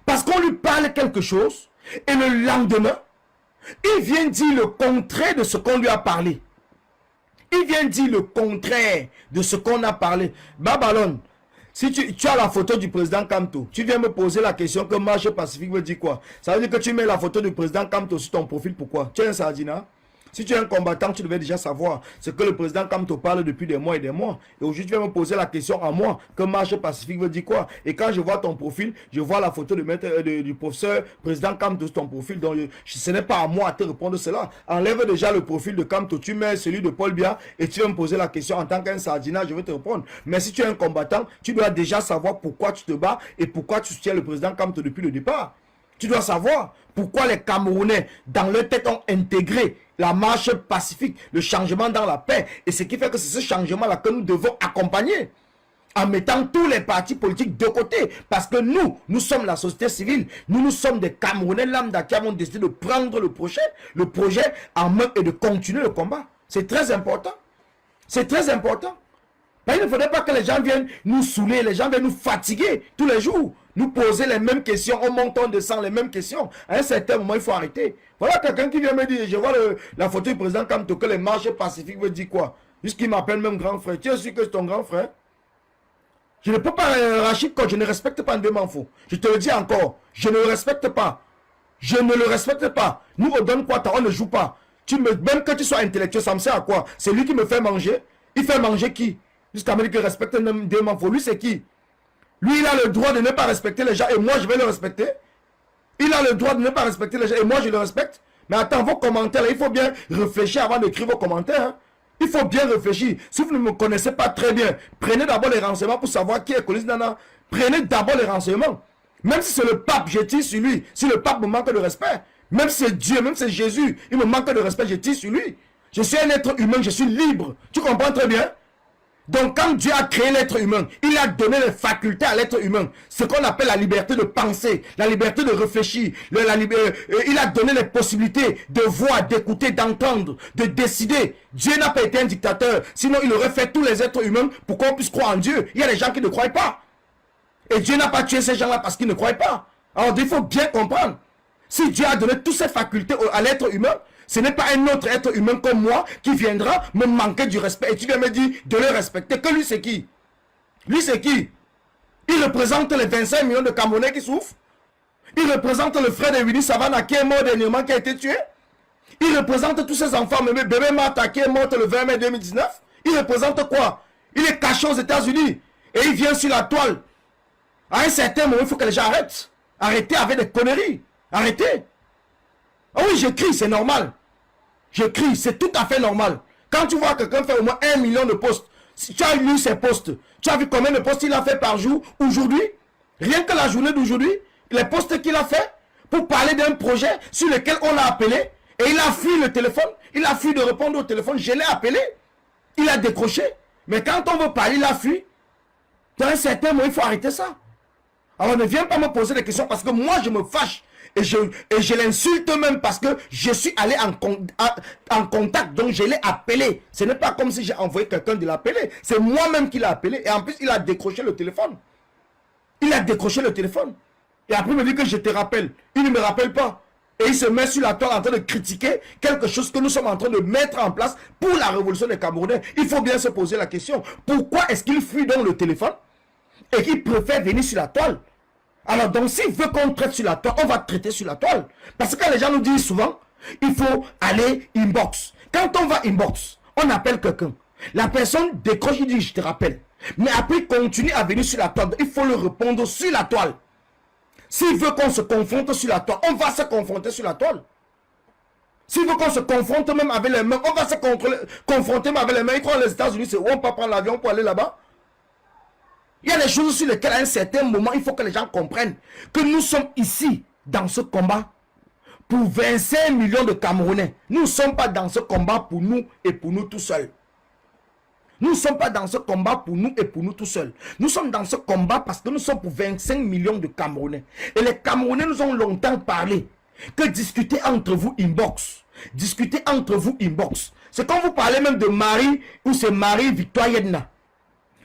Parce qu'on lui parle quelque chose et le lendemain, il vient dire le contraire de ce qu'on lui a parlé. Il vient dire le contraire de ce qu'on a parlé. Babylone, si tu as la photo du président Kamto, tu viens me poser la question que marche pacifique veut dire quoi? Ça veut dire que tu mets la photo du président Kamto sur ton profil, pourquoi? Tu es un sardinat? Si tu es un combattant, tu devais déjà savoir ce que le président Kamto parle depuis des mois et des mois. Et aujourd'hui, tu viens me poser la question à moi, que marche pacifique veut dire quoi? Et quand je vois ton profil, je vois la photo du professeur président Kamto sur ton profil. Donc, ce n'est pas à moi à te répondre cela. Enlève déjà le profil de Kamto, tu mets celui de Paul Biya et tu vas me poser la question en tant qu'un sardinat, je vais te répondre. Mais si tu es un combattant, tu dois déjà savoir pourquoi tu te bats et pourquoi tu soutiens le président Kamto depuis le départ. Tu dois savoir pourquoi les Camerounais, dans leur tête, ont intégré la marche pacifique, le changement dans la paix. Et ce qui fait que c'est ce changement-là que nous devons accompagner en mettant tous les partis politiques de côté. Parce que nous sommes la société civile. Nous sommes des Camerounais lambda qui avons décidé de prendre le projet en main et de continuer le combat. C'est très important. C'est très important. Mais il ne faudrait pas que les gens viennent nous saouler, les gens viennent nous fatiguer tous les jours. Nous poser les mêmes questions, on monte, on descend les mêmes questions. À un certain moment, il faut arrêter. Voilà quelqu'un qui vient me dire, je vois la photo du président Kamto, que les marches pacifiques veut dire quoi? Jusqu'il m'appelle même grand frère. Tu es sûr que c'est ton grand frère? Je ne peux pas, Rachid, quand je ne respecte pas Ndé Manfo. Je te le dis encore, je ne le respecte pas. Je ne le respecte pas. Nous, on donne quoi, on ne joue pas. Même que tu sois intellectuel, ça me sert à quoi? C'est lui qui me fait manger. Il fait manger qui? Jusqu'à me dire que respecte Ndé Manfo. Lui, c'est qui? Lui, il a le droit de ne pas respecter les gens et moi, je vais le respecter. Il a le droit de ne pas respecter les gens et moi, je le respecte. Mais attends, vos commentaires, là, il faut bien réfléchir avant d'écrire vos commentaires. Hein. Il faut bien réfléchir. Si vous ne me connaissez pas très bien, prenez d'abord les renseignements pour savoir qui est Colis Nana. Prenez d'abord les renseignements. Même si c'est le pape, je tire sur lui. Si le pape me manque de respect, même si c'est Dieu, même si c'est Jésus, il me manque de respect, je tire sur lui. Je suis un être humain, je suis libre. Tu comprends très bien? Donc quand Dieu a créé l'être humain, il a donné les facultés à l'être humain. Ce qu'on appelle la liberté de penser, la liberté de réfléchir. Il a donné les possibilités de voir, d'écouter, d'entendre, de décider. Dieu n'a pas été un dictateur. Sinon il aurait fait tous les êtres humains pour qu'on puisse croire en Dieu. Il y a des gens qui ne croient pas. Et Dieu n'a pas tué ces gens-là parce qu'ils ne croient pas. Alors il faut bien comprendre. Si Dieu a donné toutes ces facultés à l'être humain, ce n'est pas un autre être humain comme moi qui viendra me manquer du respect. Et tu viens me dire de le respecter. Que lui, c'est qui? Lui, c'est qui? Il représente les 25 millions de Camerounais qui souffrent. Il représente le frère de Willy Savana qui est mort dernièrement, qui a été tué. Il représente tous ces enfants. Bébé Martha qui est mort le 20 mai 2019. Il représente quoi? Il est caché aux États-Unis. Et il vient sur la toile. À un certain moment, il faut que les gens arrêtent. Arrêtez avec des conneries. Arrêtez. Ah oui, je crie, c'est normal. Je crie, c'est tout à fait normal. Quand tu vois quelqu'un faire au moins 1 million de posts, si tu as lu ses posts, tu as vu combien de posts il a fait par jour aujourd'hui? Rien que la journée d'aujourd'hui, les posts qu'il a fait pour parler d'un projet sur lequel on l'a appelé et il a fui le téléphone, il a fui de répondre au téléphone, je l'ai appelé, il a décroché. Mais quand on veut parler, il a fui. Dans un certain moment, il faut arrêter ça. Alors ne viens pas me poser des questions parce que moi je me fâche. Et je l'insulte même parce que je suis allé en contact. Donc je l'ai appelé. Ce n'est pas comme si j'ai envoyé quelqu'un de l'appeler. C'est moi-même qui l'ai appelé. Et en plus, il a décroché le téléphone. Il a décroché le téléphone. Et après, il me dit que je te rappelle. Il ne me rappelle pas. Et il se met sur la toile en train de critiquer quelque chose que nous sommes en train de mettre en place pour la révolution des Camerounais. Il faut bien se poser la question. Pourquoi est-ce qu'il fuit donc le téléphone et qu'il préfère venir sur la toile? Alors donc s'il veut qu'on traite sur la toile, on va traiter sur la toile. Parce que les gens nous disent souvent, il faut aller inbox. Quand on va inbox, on appelle quelqu'un. La personne décroche, il dit je te rappelle. Mais après, il continue à venir sur la toile. Il faut le répondre sur la toile. S'il veut qu'on se confronte sur la toile, on va se confronter sur la toile. S'il veut qu'on se confronte même avec les mains, on va se confronter même avec les mains. Il croit les États-Unis, c'est où on peut prendre l'avion pour aller là-bas. Il y a des choses sur lesquelles, à un certain moment, il faut que les gens comprennent que nous sommes ici, dans ce combat, pour 25 millions de Camerounais. Nous ne sommes pas dans ce combat pour nous et pour nous tout seuls. Nous ne sommes pas dans ce combat pour nous et pour nous tout seuls. Nous sommes dans ce combat parce que nous sommes pour 25 millions de Camerounais. Et les Camerounais nous ont longtemps parlé que discuter entre vous inbox. Discuter entre vous inbox. C'est quand vous parlez même de Marie ou c'est Marie Victoire Yedna.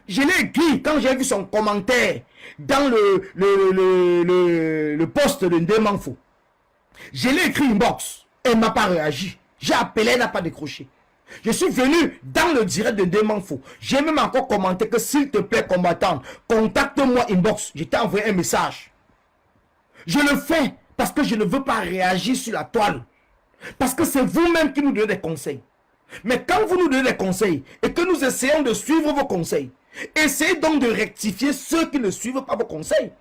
Je l'ai écrit quand j'ai vu son commentaire dans le post de Ndemanfo. Je l'ai écrit inbox. Elle ne m'a pas réagi. J'ai appelé, elle n'a pas décroché. Je suis venu dans le direct de Ndemanfo. J'ai même encore commenté que s'il te plaît, combattant, contacte-moi inbox. Je t'ai envoyé un message. Je le fais parce que je ne veux pas réagir sur la toile. Parce que c'est vous-même qui nous donnez des conseils. Mais quand vous nous donnez des conseils et que nous essayons de suivre vos conseils, essayez donc de rectifier ceux qui ne suivent pas vos conseils.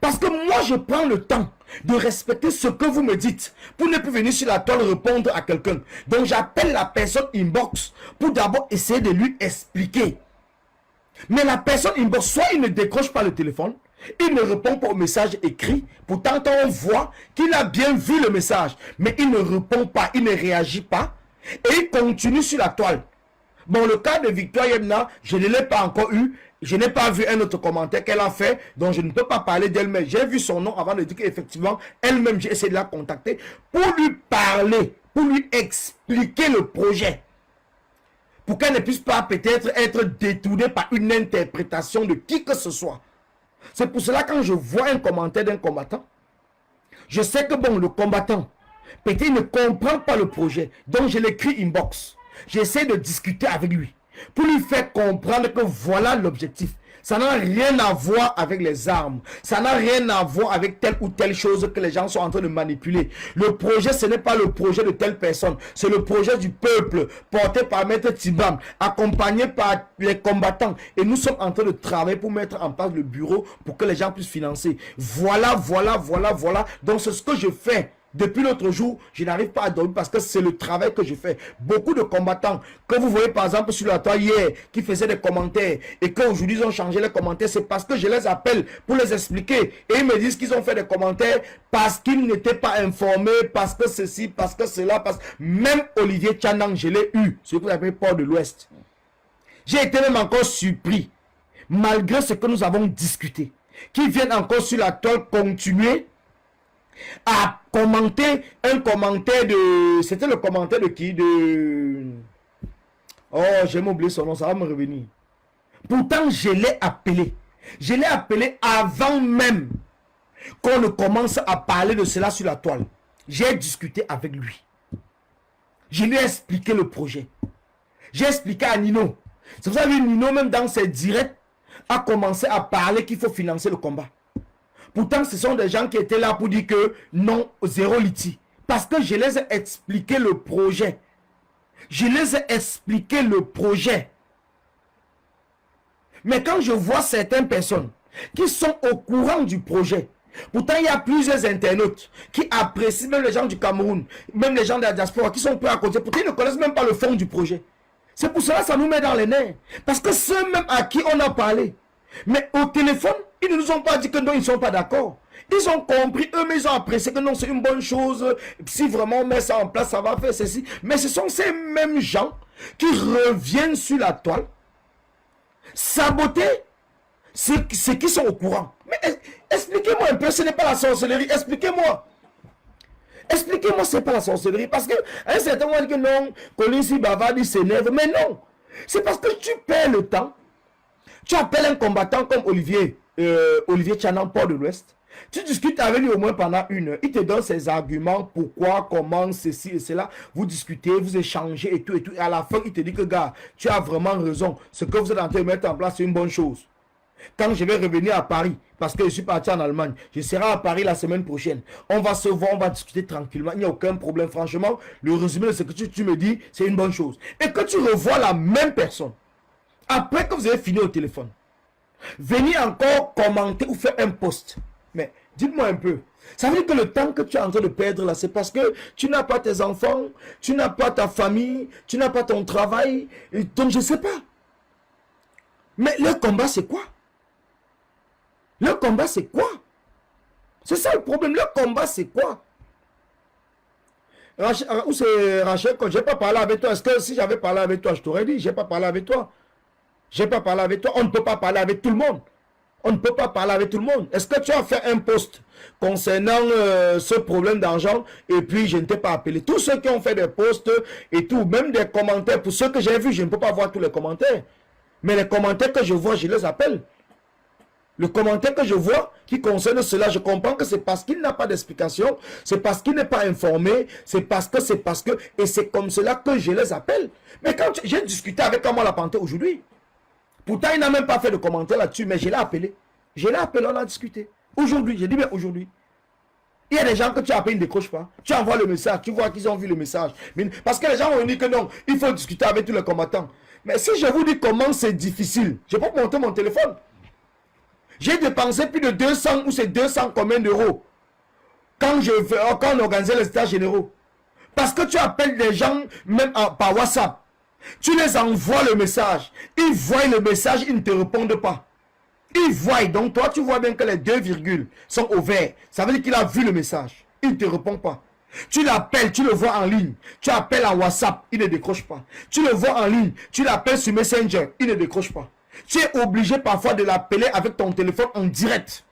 Parce que moi, je prends le temps de respecter ce que vous me dites pour ne plus venir sur la toile répondre à quelqu'un. Donc, j'appelle la personne inbox pour d'abord essayer de lui expliquer. Mais la personne inbox, soit il ne décroche pas le téléphone, il ne répond pas au message écrit. Pourtant, on voit qu'il a bien vu le message, mais il ne répond pas, il ne réagit pas et il continue sur la toile. Bon, le cas de Victoire Yemna, je ne l'ai pas encore eu. Je n'ai pas vu un autre commentaire qu'elle a fait, donc je ne peux pas parler d'elle, mais j'ai vu son nom avant de dire qu'effectivement, elle-même, j'ai essayé de la contacter pour lui parler, pour lui expliquer le projet. Pour qu'elle ne puisse pas peut-être être détournée par une interprétation de qui que ce soit. C'est pour cela quand je vois un commentaire d'un combattant, je sais que bon, le combattant, peut-être il ne comprend pas le projet, donc je l'écris inbox. J'essaie de discuter avec lui pour lui faire comprendre que voilà l'objectif. Ça n'a rien à voir avec les armes. Ça n'a rien à voir avec telle ou telle chose que les gens sont en train de manipuler. Le projet, ce n'est pas le projet de telle personne. C'est le projet du peuple, porté par Maître Tibam, accompagné par les combattants. Et nous sommes en train de travailler pour mettre en place le bureau pour que les gens puissent financer. Voilà. Donc c'est ce que je fais. Depuis l'autre jour, je n'arrive pas à dormir parce que c'est le travail que je fais. Beaucoup de combattants que vous voyez par exemple sur la toile hier, qui faisaient des commentaires et qu'aujourd'hui ils ont changé les commentaires, c'est parce que je les appelle pour les expliquer. Et ils me disent qu'ils ont fait des commentaires parce qu'ils n'étaient pas informés, parce que ceci, parce que cela, parce que même Olivier Tchanang, je l'ai eu, ce que vous appelez Port de l'Ouest. J'ai été même encore surpris, malgré ce que nous avons discuté, qu'ils viennent encore sur la toile continuer à commenter un commentaire de... C'était le commentaire de qui? Oh, j'ai oublié son nom, ça va me revenir. Pourtant, je l'ai appelé. Je l'ai appelé avant même qu'on ne commence à parler de cela sur la toile. J'ai discuté avec lui. Je lui ai expliqué le projet. J'ai expliqué à Nino. C'est pour ça que Nino, même dans ses directs, a commencé à parler qu'il faut financer le combat. Pourtant, ce sont des gens qui étaient là pour dire que non, zéro liti. Parce que je les ai expliqué le projet. Je les ai expliqué le projet. Mais quand je vois certaines personnes qui sont au courant du projet, pourtant il y a plusieurs internautes qui apprécient, même les gens du Cameroun, même les gens de la diaspora qui sont prêts à côté, pourtant ils ne connaissent même pas le fond du projet. C'est pour cela que ça nous met dans les nerfs. Parce que ceux même à qui on a parlé, mais au téléphone, ils ne nous ont pas dit que non, ils ne sont pas d'accord. Ils ont compris, eux, mais ils ont apprécié que non, c'est une bonne chose. Si vraiment on met ça en place, ça va faire ceci. Mais ce sont ces mêmes gens qui reviennent sur la toile, saboter ceux qui sont au courant. Mais expliquez-moi un peu, ce n'est pas la sorcellerie. Expliquez-moi. Expliquez-moi, ce n'est pas la sorcellerie. Parce qu'à un certain moment, on dit que non, Colissi Bavard s'énerve. Mais non, c'est parce que tu perds le temps. Tu appelles un combattant comme Olivier Tchanang, Port de l'Ouest. Tu discutes avec lui au moins pendant une heure. Il te donne ses arguments, pourquoi, comment, ceci et cela. Vous discutez, vous échangez et tout et tout. Et à la fin, il te dit que, gars, tu as vraiment raison. Ce que vous êtes en train de mettre en place, c'est une bonne chose. Quand je vais revenir à Paris, parce que je suis parti en Allemagne, je serai à Paris la semaine prochaine. On va se voir, on va discuter tranquillement. Il n'y a aucun problème. Franchement, le résumé de ce que tu me dis, c'est une bonne chose. Et que tu revois la même personne Après que vous avez fini au téléphone, venez encore commenter ou faire un post. Mais dites-moi un peu. Ça veut dire que le temps que tu es en train de perdre là, c'est parce que tu n'as pas tes enfants, tu n'as pas ta famille, tu n'as pas ton travail. Donc je ne sais pas. Mais le combat c'est quoi? Le combat c'est quoi? C'est ça le problème. Le combat c'est quoi? Où c'est Rachel, quand je n'ai pas parlé avec toi, est-ce que si j'avais parlé avec toi, je t'aurais dit, je n'ai pas parlé avec toi. Je n'ai pas parlé avec toi. On ne peut pas parler avec tout le monde. On ne peut pas parler avec tout le monde. Est-ce que tu as fait un post concernant ce problème d'argent et puis je ne t'ai pas appelé? Tous ceux qui ont fait des posts et tout, même des commentaires, pour ceux que j'ai vus, je ne peux pas voir tous les commentaires. Mais les commentaires que je vois, je les appelle. Le commentaire que je vois qui concerne cela, je comprends que c'est parce qu'il n'a pas d'explication, c'est parce qu'il n'est pas informé, c'est parce que, et c'est comme cela que je les appelle. Mais quand j'ai discuté avec Amala Panté aujourd'hui, pourtant il n'a même pas fait de commentaire là-dessus, mais je l'ai appelé. Je l'ai appelé, on a discuté. Aujourd'hui, j'ai dit, mais aujourd'hui, il y a des gens que tu appelles, ils ne décrochent pas. Tu envoies le message, tu vois qu'ils ont vu le message. Mais, parce que les gens ont dit que non, il faut discuter avec tous les combattants. Mais si je vous dis comment c'est difficile, je peux monter mon téléphone. J'ai dépensé plus de 200 ou c'est 200 combien d'euros quand on organisait les états généraux. Parce que tu appelles des gens même par WhatsApp. Tu les envoies le message. Ils voient le message, ils ne te répondent pas. Ils voient. Donc toi, tu vois bien que les 2 virgules sont au vert. Ça veut dire qu'il a vu le message. Il ne te répond pas. Tu l'appelles, tu le vois en ligne. Tu appelles en WhatsApp, il ne décroche pas. Tu le vois en ligne. Tu l'appelles sur Messenger, il ne décroche pas. Tu es obligé parfois de l'appeler avec ton téléphone en direct.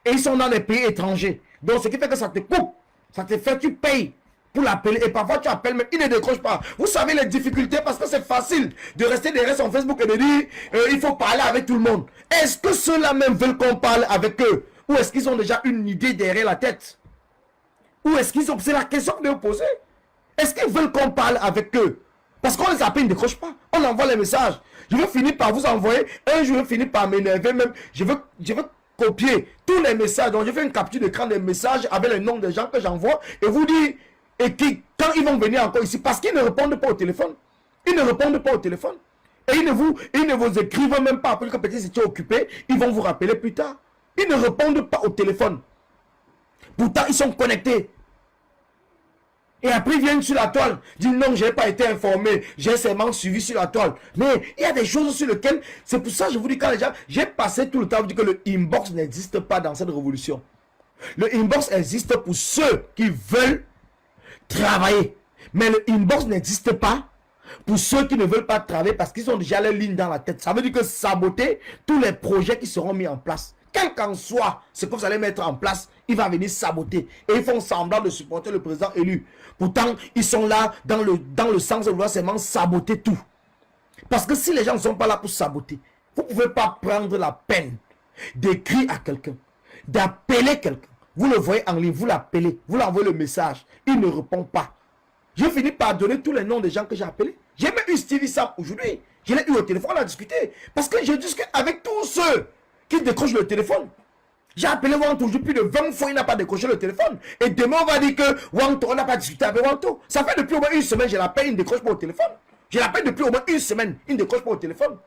Et ils sont dans les pays étrangers. Donc ce qui fait que ça te coupe. Ça te fait, tu payes pour l'appeler. Et parfois tu appelles, mais il ne décroche pas. Vous savez les difficultés parce que c'est facile de rester derrière son Facebook et de dire il faut parler avec tout le monde. Est-ce que ceux-là même veulent qu'on parle avec eux? Ou est-ce qu'ils ont déjà une idée derrière la tête? Ou est-ce qu'ils ont... C'est la question que je vais vous poser. Est-ce qu'ils veulent qu'on parle avec eux? Parce qu'on les appelle, ils ne décrochent pas. On envoie les messages. Je vais finir par vous envoyer. Un jour, je vais finir par m'énerver même. Je veux copier tous les messages. Donc, je fais une capture d'écran des messages avec les noms des gens que j'envoie. Et vous dire, quand ils vont venir encore ici, parce qu'ils ne répondent pas au téléphone. Ils ne répondent pas au téléphone. Et ils ne vous écrivent même pas. Après que peut-être si tu es occupé, ils vont vous rappeler plus tard. Ils ne répondent pas au téléphone. Pourtant, ils sont connectés. Et après, ils viennent sur la toile, disent non, je n'ai pas été informé, j'ai seulement suivi sur la toile. Mais il y a des choses sur lesquelles, c'est pour ça que je vous dis, quand les gens, j'ai passé tout le temps à vous dire que le inbox n'existe pas dans cette révolution. Le inbox existe pour ceux qui veulent travailler. Mais le inbox n'existe pas pour ceux qui ne veulent pas travailler parce qu'ils ont déjà les lignes dans la tête. Ça veut dire que saboter tous les projets qui seront mis en place. Quel qu'en soit ce que vous allez mettre en place, il va venir saboter. Et ils font semblant de supporter le président élu. Pourtant, ils sont là dans le sens de vouloir seulement saboter tout. Parce que si les gens ne sont pas là pour saboter, vous ne pouvez pas prendre la peine d'écrire à quelqu'un, d'appeler quelqu'un. Vous le voyez en ligne, vous l'appelez, vous l'envoyez le message. Il ne répond pas. J'ai fini par donner tous les noms des gens que j'ai appelés. J'ai même eu Stevie Sam aujourd'hui. Je l'ai eu au téléphone, on a discuté. Parce que je discute avec tous ceux qui décrochent le téléphone. J'ai appelé Wanto, plus de 20 fois, il n'a pas décroché le téléphone. Et demain, on va dire que Wanto, on n'a pas discuté avec Wanto. Ça fait depuis au moins une semaine, je l'appelle, il ne décroche pas au téléphone. Je l'appelle depuis au moins une semaine, il ne décroche pas au téléphone.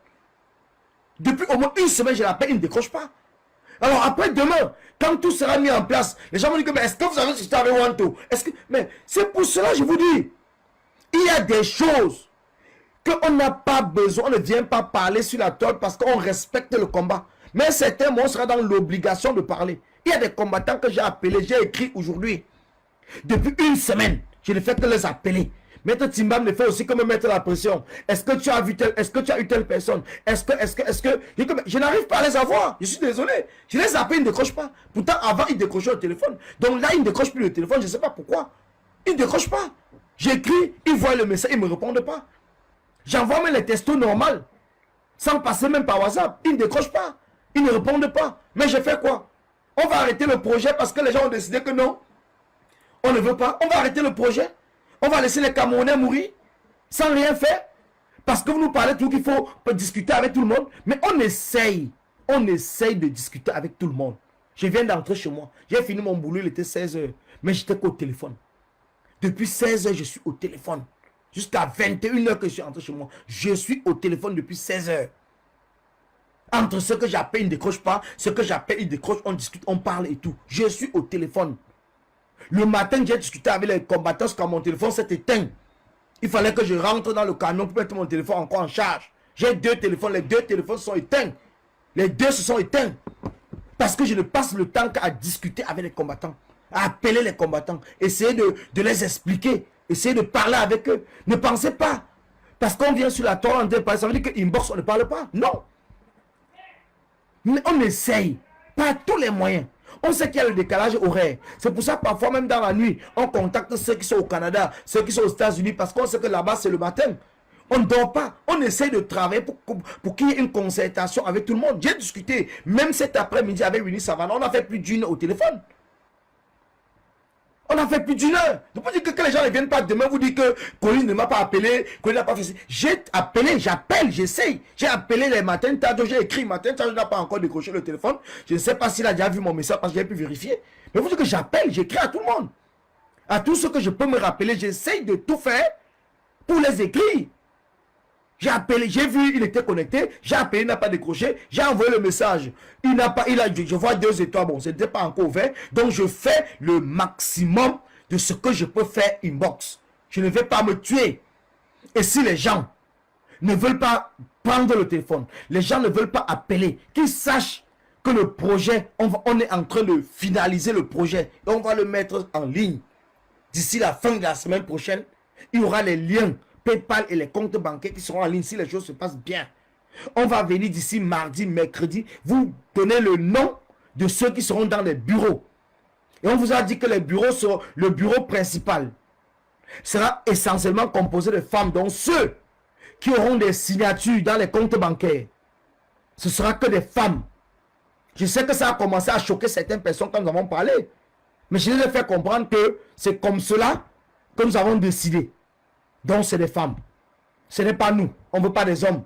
Depuis au moins une semaine, je l'appelle, il ne décroche pas. Alors après, demain, quand tout sera mis en place, les gens vont dire que, mais est-ce que vous avez discuté avec Wanto? Mais c'est pour cela, je vous dis, il y a des choses qu'on n'a pas besoin, on ne vient pas parler sur la toile parce qu'on respecte le combat. Mais certains mots sera dans l'obligation de parler. Il y a des combattants que j'ai appelés, j'ai écrit aujourd'hui. Depuis une semaine, je ne fais que les appeler. Maître Timbam ne fait aussi que me mettre la pression. Est-ce que tu as vu est-ce que tu as eu telle personne? Est-ce que... Je n'arrive pas à les avoir. Je suis désolé. Je les appelle, ils ne décrochent pas. Pourtant, avant, ils décrochaient le téléphone. Donc là, ils ne décrochent plus le téléphone. Je ne sais pas pourquoi. Ils ne décrochent pas. J'écris, ils voient le message, ils ne me répondent pas. J'envoie même les textos normaux. Sans passer même par WhatsApp. Ils ne décrochent pas. Ils ne répondent pas. Mais je fais quoi? On va arrêter le projet parce que les gens ont décidé que non. On ne veut pas. On va arrêter le projet. On va laisser les Camerounais mourir sans rien faire. Parce que vous nous parlez tout qu'il faut discuter avec tout le monde. Mais on essaye. On essaye de discuter avec tout le monde. Je viens d'entrer chez moi. J'ai fini mon boulot, il était 16 h. Mais j'étais qu'au téléphone. Depuis 16 h, je suis au téléphone. Jusqu'à 21 h que je suis entré chez moi. Je suis au téléphone depuis 16 h. Entre ce que j'appelle, il ne décroche pas. Ce que j'appelle, il décroche. On discute, on parle et tout. Je suis au téléphone. Le matin, j'ai discuté avec les combattants quand mon téléphone s'est éteint. Il fallait que je rentre dans le camion pour mettre mon téléphone encore en charge. J'ai 2 téléphones. Les 2 téléphones sont éteints. Les 2 se sont éteints. Parce que je ne passe le temps qu'à discuter avec les combattants. À appeler les combattants. Essayer de les expliquer. Essayer de parler avec eux. Ne pensez pas. Parce qu'on vient sur la toile, ça veut dire qu'inbox, on ne parle pas. Non. Mais on essaye. Par tous les moyens. On sait qu'il y a le décalage horaire. C'est pour ça que parfois, même dans la nuit, on contacte ceux qui sont au Canada, ceux qui sont aux États-Unis, parce qu'on sait que là-bas, c'est le matin. On ne dort pas. On essaye de travailler pour qu'il y ait une concertation avec tout le monde. J'ai discuté, même cet après-midi, avec Winnie Savannah. On a fait plus d'une heure au téléphone. On a fait plus d'une heure. Donc, vous dites que les gens ne viennent pas demain, vous dites que Colline ne m'a pas appelé, Colline n'a pas fait ça. J'ai appelé, j'appelle, j'essaye. J'ai appelé les matins, tard, j'ai écrit matin, tard, je n'ai pas encore décroché le téléphone. Je ne sais pas s'il a déjà vu mon message parce que j'ai pu vérifier. Mais vous dites que j'appelle, j'écris à tout le monde. À tous ceux que je peux me rappeler, j'essaye de tout faire pour les écrire. J'ai appelé, j'ai vu, il était connecté, j'ai appelé, il n'a pas décroché, j'ai envoyé le message. Il n'a pas, je vois 2 étoiles, bon, ce n'était pas encore ouvert. Donc je fais le maximum de ce que je peux faire inbox. Je ne vais pas me tuer. Et si les gens ne veulent pas prendre le téléphone, les gens ne veulent pas appeler, qu'ils sachent que le projet, on est en train de finaliser le projet et on va le mettre en ligne. D'ici la fin de la semaine prochaine, il y aura les liens PayPal et les comptes bancaires qui seront en ligne si les choses se passent bien. On va venir d'ici mardi, mercredi, vous donner le nom de ceux qui seront dans les bureaux. Et on vous a dit que les bureaux seront, le bureau principal sera essentiellement composé de femmes, dont ceux qui auront des signatures dans les comptes bancaires. Ce sera que des femmes. Je sais que ça a commencé à choquer certaines personnes quand nous avons parlé. Mais je les ai fait comprendre que c'est comme cela que nous avons décidé. Donc c'est des femmes. Ce n'est pas nous. On ne veut pas des hommes.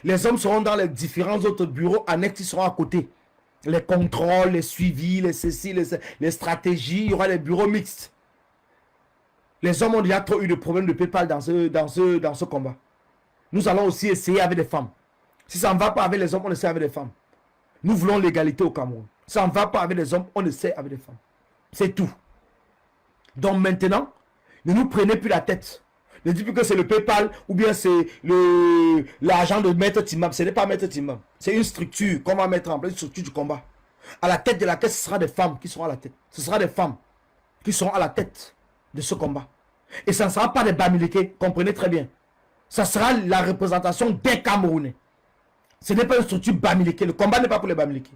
Les hommes seront dans les différents autres bureaux annexes qui seront à côté. Les contrôles, les suivis, les ceci, les stratégies. Il y aura les bureaux mixtes. Les hommes ont déjà trop eu de problèmes de PayPal dans ce combat. Nous allons aussi essayer avec des femmes. Si ça ne va pas avec les hommes, on essaie avec des femmes. Nous voulons l'égalité au Cameroun. Si ça ne va pas avec les hommes, on essaie avec des femmes. C'est tout. Donc maintenant, ne nous prenez plus la tête. Ne dites plus que c'est le PayPal ou bien c'est l'argent de Maître Timam. Ce n'est pas Maître Timam. C'est une structure qu'on va mettre en place, une structure du combat. À la tête de laquelle ce sera des femmes qui seront à la tête. Ce sera des femmes qui seront à la tête de ce combat. Et ça ne sera pas des Bamileke, comprenez très bien. Ça sera la représentation des Camerounais. Ce n'est pas une structure Bamileke. Le combat n'est pas pour les Bamileke.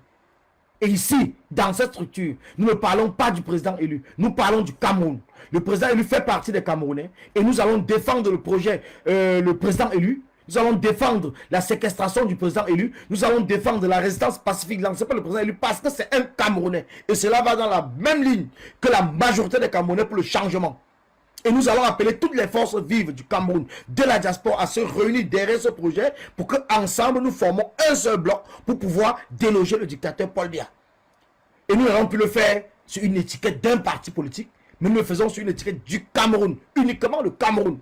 Et ici, dans cette structure, nous ne parlons pas du président élu. Nous parlons du Cameroun. Le président élu fait partie des Camerounais. Et nous allons défendre le projet, le président élu. Nous allons défendre la séquestration du président élu. Nous allons défendre la résistance pacifique lancée par le président élu parce que c'est un Camerounais. Et cela va dans la même ligne que la majorité des Camerounais pour le changement. Et nous allons appeler toutes les forces vives du Cameroun, de la diaspora, à se réunir derrière ce projet pour qu'ensemble nous formons un seul bloc pour pouvoir déloger le dictateur Paul Biya. Et nous n'avons pu le faire sur une étiquette d'un parti politique, mais nous le faisons sur une étiquette du Cameroun, uniquement le Cameroun.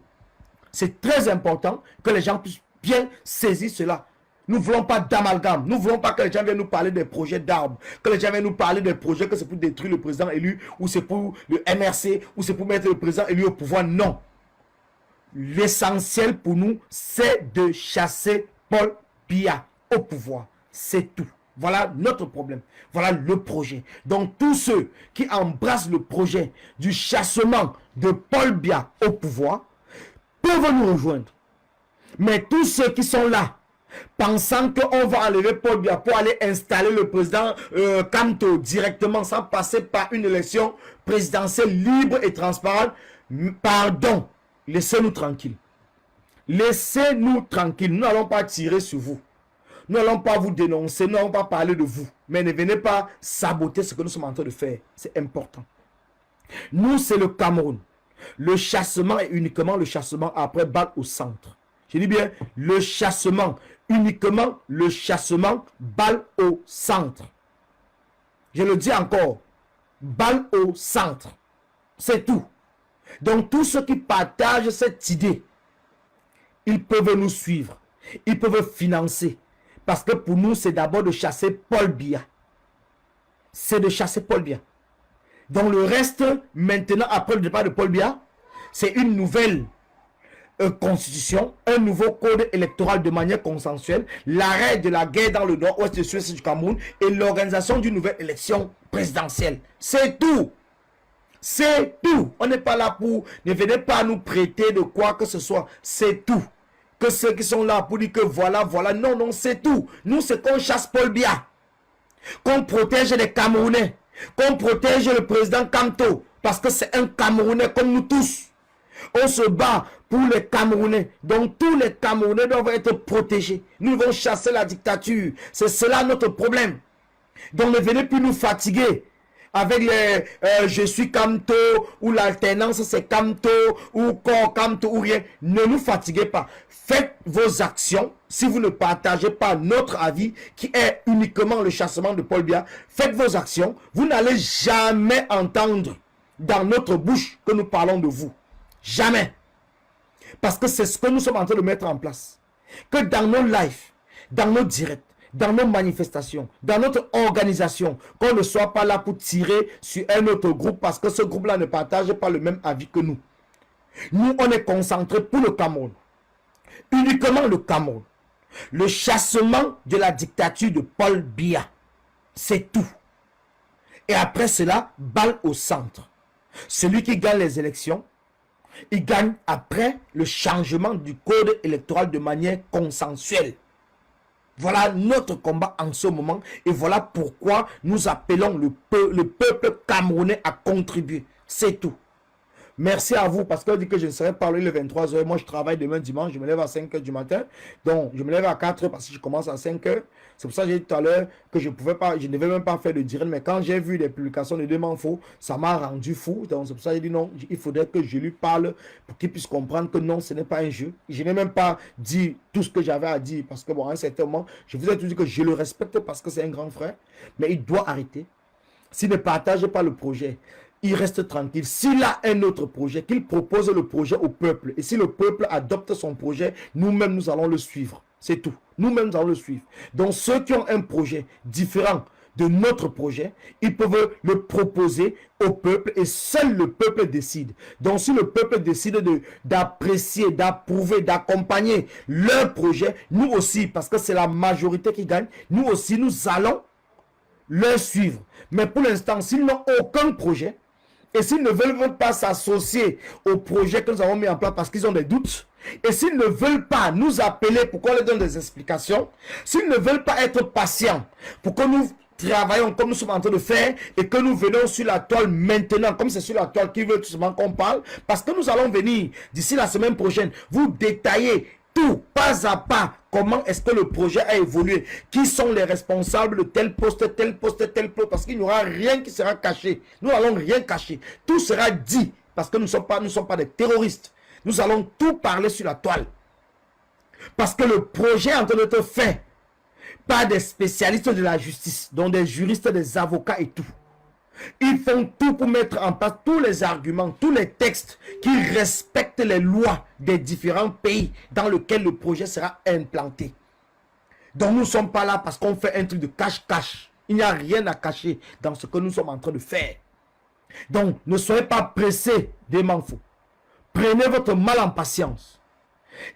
C'est très important que les gens puissent bien saisir cela. Nous ne voulons pas d'amalgame. Nous ne voulons pas que les gens viennent nous parler des projets d'armes. Que les gens viennent nous parler des projets que c'est pour détruire le président élu, ou c'est pour le MRC, ou c'est pour mettre le président élu au pouvoir. Non. L'essentiel pour nous, c'est de chasser Paul Biya au pouvoir. C'est tout. Voilà notre problème. Voilà le projet. Donc tous ceux qui embrassent le projet du chassement de Paul Biya au pouvoir peuvent nous rejoindre. Mais tous ceux qui sont là, pensant qu'on va enlever Paul Biya pour aller installer le président Kamto directement sans passer par une élection présidentielle libre et transparente, pardon, laissez-nous tranquilles. Laissez-nous tranquilles. Nous n'allons pas tirer sur vous. Nous n'allons pas vous dénoncer, nous n'allons pas parler de vous. Mais ne venez pas saboter ce que nous sommes en train de faire. C'est important. Nous, c'est le Cameroun. Le chassement est uniquement le chassement après balle au centre. Je dis bien le chassement, uniquement le chassement, balle au centre. Je le dis encore, balle au centre. C'est tout. Donc tous ceux qui partagent cette idée, ils peuvent nous suivre, ils peuvent financer. Parce que pour nous, c'est d'abord de chasser Paul Biya. C'est de chasser Paul Biya. Donc le reste, maintenant, après le départ de Paul Biya, c'est une nouvelle constitution, un nouveau code électoral de manière consensuelle, l'arrêt de la guerre dans le nord-ouest de Suisse du Cameroun et l'organisation d'une nouvelle élection présidentielle. C'est tout. C'est tout. On n'est pas là pour... Ne venez pas nous prêter de quoi que ce soit. C'est tout. Que ceux qui sont là pour dire que voilà, voilà. Non, non, c'est tout. Nous, c'est qu'on chasse Paul Biya. Qu'on protège les Camerounais. Qu'on protège le président Kamto. Parce que c'est un Camerounais comme nous tous. On se bat pour les Camerounais. Donc tous les Camerounais doivent être protégés. Nous devons chasser la dictature. C'est cela notre problème. Donc ne venez plus nous fatiguer avec les je suis Kamto ou l'alternance c'est Kamto ou corps Kamto ou rien. Ne nous fatiguez pas. Faites vos actions. Si vous ne partagez pas notre avis qui est uniquement le chassement de Paul Biya, faites vos actions. Vous n'allez jamais entendre dans notre bouche que nous parlons de vous. Jamais. Parce que c'est ce que nous sommes en train de mettre en place. Que dans nos lives, dans nos directs, dans nos manifestations, dans notre organisation, qu'on ne soit pas là pour tirer sur un autre groupe parce que ce groupe-là ne partage pas le même avis que nous. Nous, on est concentrés pour le Cameroun. Uniquement le Cameroun. Le chassement de la dictature de Paul Biya. C'est tout. Et après cela, balle au centre. Celui qui gagne les élections, il gagne après le changement du code électoral de manière consensuelle. Voilà notre combat en ce moment et voilà pourquoi nous appelons le peuple camerounais à contribuer. C'est tout. Merci à vous parce qu'on dit que je ne serai pas le 23h. Moi, je travaille demain dimanche. Je me lève à 5h du matin. Donc, je me lève à 4h parce que je commence à 5h. C'est pour ça que j'ai dit tout à l'heure que je ne devais même pas faire de direct. Mais quand j'ai vu les publications de Demain Faux, ça m'a rendu fou. Donc, c'est pour ça que j'ai dit non. Il faudrait que je lui parle pour qu'il puisse comprendre que non, ce n'est pas un jeu. Je n'ai même pas dit tout ce que j'avais à dire parce que, bon, à un certain moment, je vous ai tout dit que je le respecte parce que c'est un grand frère. Mais il doit arrêter. S'il ne partage pas le projet, il reste tranquille. S'il a un autre projet, qu'il propose le projet au peuple. Et si le peuple adopte son projet, nous-mêmes, nous allons le suivre. C'est tout. Nous-mêmes, nous allons le suivre. Donc, ceux qui ont un projet différent de notre projet, ils peuvent le proposer au peuple et seul le peuple décide. Donc, si le peuple décide d'apprécier, d'approuver, d'accompagner leur projet, nous aussi, parce que c'est la majorité qui gagne, nous aussi, nous allons leur suivre. Mais pour l'instant, s'ils n'ont aucun projet, et s'ils ne veulent pas s'associer au projet que nous avons mis en place parce qu'ils ont des doutes, et s'ils ne veulent pas nous appeler pour qu'on leur donne des explications, s'ils ne veulent pas être patients pour que nous travaillons comme nous sommes en train de faire et que nous venons sur la toile maintenant, comme c'est sur la toile qu'ils veulent tout simplement qu'on parle, parce que nous allons venir d'ici la semaine prochaine vous détailler tout, pas à pas, comment est-ce que le projet a évolué, qui sont les responsables de tel poste, tel poste, tel poste, parce qu'il n'y aura rien qui sera caché. Nous n'allons rien cacher. Tout sera dit, parce que nous ne sommes pas des terroristes. Nous allons tout parler sur la toile. Parce que le projet est en train d'être fait par des spécialistes de la justice, dont des juristes, des avocats et tout. Ils font tout pour mettre en place tous les arguments, tous les textes qui respectent les lois des différents pays dans lesquels le projet sera implanté. Donc nous ne sommes pas là parce qu'on fait un truc de cache-cache. Il n'y a rien à cacher dans ce que nous sommes en train de faire. Donc ne soyez pas pressés des manfaux. Prenez votre mal en patience.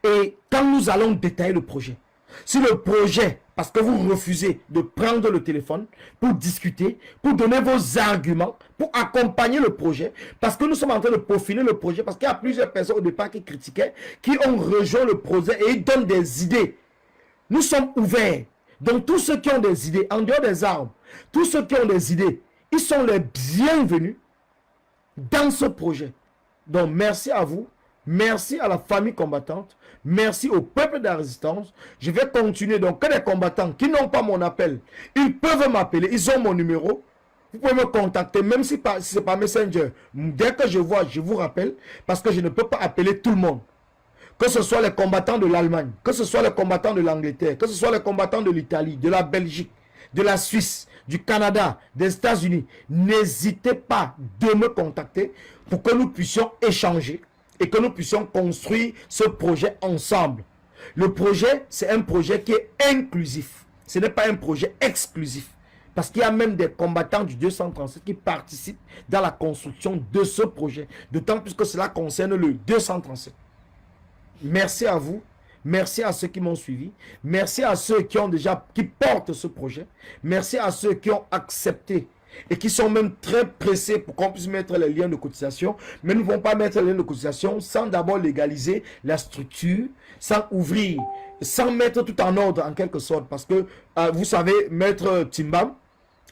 Et quand nous allons détailler le projet, si le projet, parce que vous refusez de prendre le téléphone pour discuter, pour donner vos arguments, pour accompagner le projet, parce que nous sommes en train de peaufiner le projet, parce qu'il y a plusieurs personnes au départ qui critiquaient, qui ont rejoint le projet et ils donnent des idées. Nous sommes ouverts. Donc tous ceux qui ont des idées, en dehors des armes, tous ceux qui ont des idées, ils sont les bienvenus dans ce projet. Donc merci à vous. Merci à la famille combattante. Merci au peuple de la résistance. Je vais continuer. Donc, que les combattants qui n'ont pas mon appel, ils peuvent m'appeler. Ils ont mon numéro. Vous pouvez me contacter, même si ce n'est pas Messenger. Dès que je vois, je vous rappelle. Parce que je ne peux pas appeler tout le monde. Que ce soit les combattants de l'Allemagne, que ce soit les combattants de l'Angleterre, que ce soit les combattants de l'Italie, de la Belgique, de la Suisse, du Canada, des États-Unis. N'hésitez pas de me contacter pour que nous puissions échanger et que nous puissions construire ce projet ensemble. Le projet, c'est un projet qui est inclusif. Ce n'est pas un projet exclusif. Parce qu'il y a même des combattants du 237 qui participent dans la construction de ce projet. D'autant plus que cela concerne le 237. Merci à vous. Merci à ceux qui m'ont suivi. Merci à ceux qui portent ce projet. Merci à ceux qui ont accepté et qui sont même très pressés pour qu'on puisse mettre les liens de cotisation. Mais nous ne vont pas mettre les liens de cotisation sans d'abord légaliser la structure, sans ouvrir, sans mettre tout en ordre en quelque sorte. Parce que, vous savez, Maître Timbam,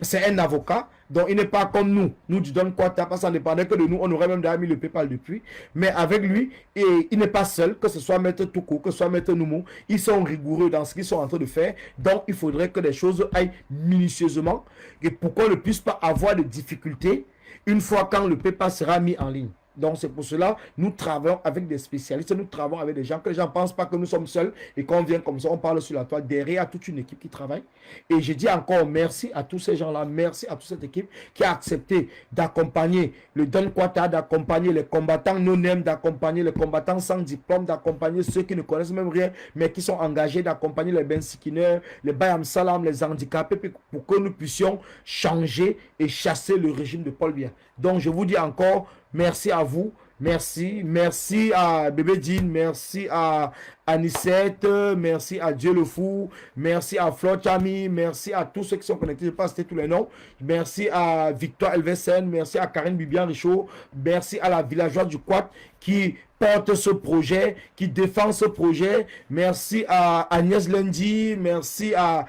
c'est un avocat, donc il n'est pas comme nous. Nous, du Don Kwata, parce que ça dépendait que de nous, on aurait même déjà mis le PayPal depuis. Mais avec lui, il n'est pas seul, que ce soit Maître Toukou, que ce soit Maître Noumou. Ils sont rigoureux dans ce qu'ils sont en train de faire. Donc, il faudrait que les choses aillent minutieusement et pour qu'on ne puisse pas avoir de difficultés une fois quand le PayPal sera mis en ligne. Donc, c'est pour cela nous travaillons avec des spécialistes, nous travaillons avec des gens, que les gens ne pensent pas que nous sommes seuls et qu'on vient comme ça, on parle sur la toile. Derrière, il y a toute une équipe qui travaille. Et je dis encore merci à tous ces gens-là, merci à toute cette équipe qui a accepté d'accompagner le Don Kwata, d'accompagner les combattants non-name, d'accompagner les combattants sans diplôme, d'accompagner ceux qui ne connaissent même rien, mais qui sont engagés, d'accompagner les Bensikineurs, les Bayam Salam, les handicapés, pour que nous puissions changer et chasser le régime de Paul Biya. Donc, je vous dis encore, merci à vous, merci à Bébé Jean, merci à Anicette, merci à Dieu le Fou, merci à Flor Chami, merci à tous ceux qui sont connectés, je ne vais pas citer tous les noms, merci à Victoire Elvesen, merci à Karine Bibian Richaud, merci à la villageoise du Quat qui porte ce projet, qui défend ce projet, merci à Agnès Lundi, merci à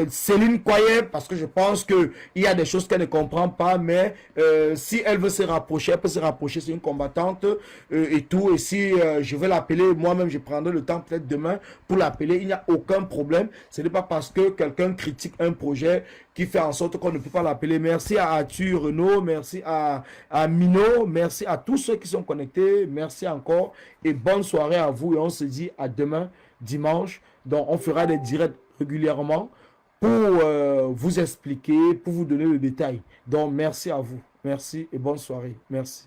Céline Koye, parce que je pense qu'il y a des choses qu'elle ne comprend pas, mais si elle veut se rapprocher, elle peut se rapprocher, c'est une combattante et tout, et si je vais l'appeler, moi-même je prendrai le temps peut-être demain pour l'appeler, il n'y a aucun problème, ce n'est pas parce que quelqu'un critique un projet qui fait en sorte qu'on ne peut pas l'appeler. Merci à Arthur Renaud, merci à Mino, merci à tous ceux qui sont connectés, merci encore et bonne soirée à vous et on se dit à demain dimanche. Donc on fera des directs régulièrement pour vous expliquer, pour vous donner le détail. Donc merci à vous, merci et bonne soirée, merci.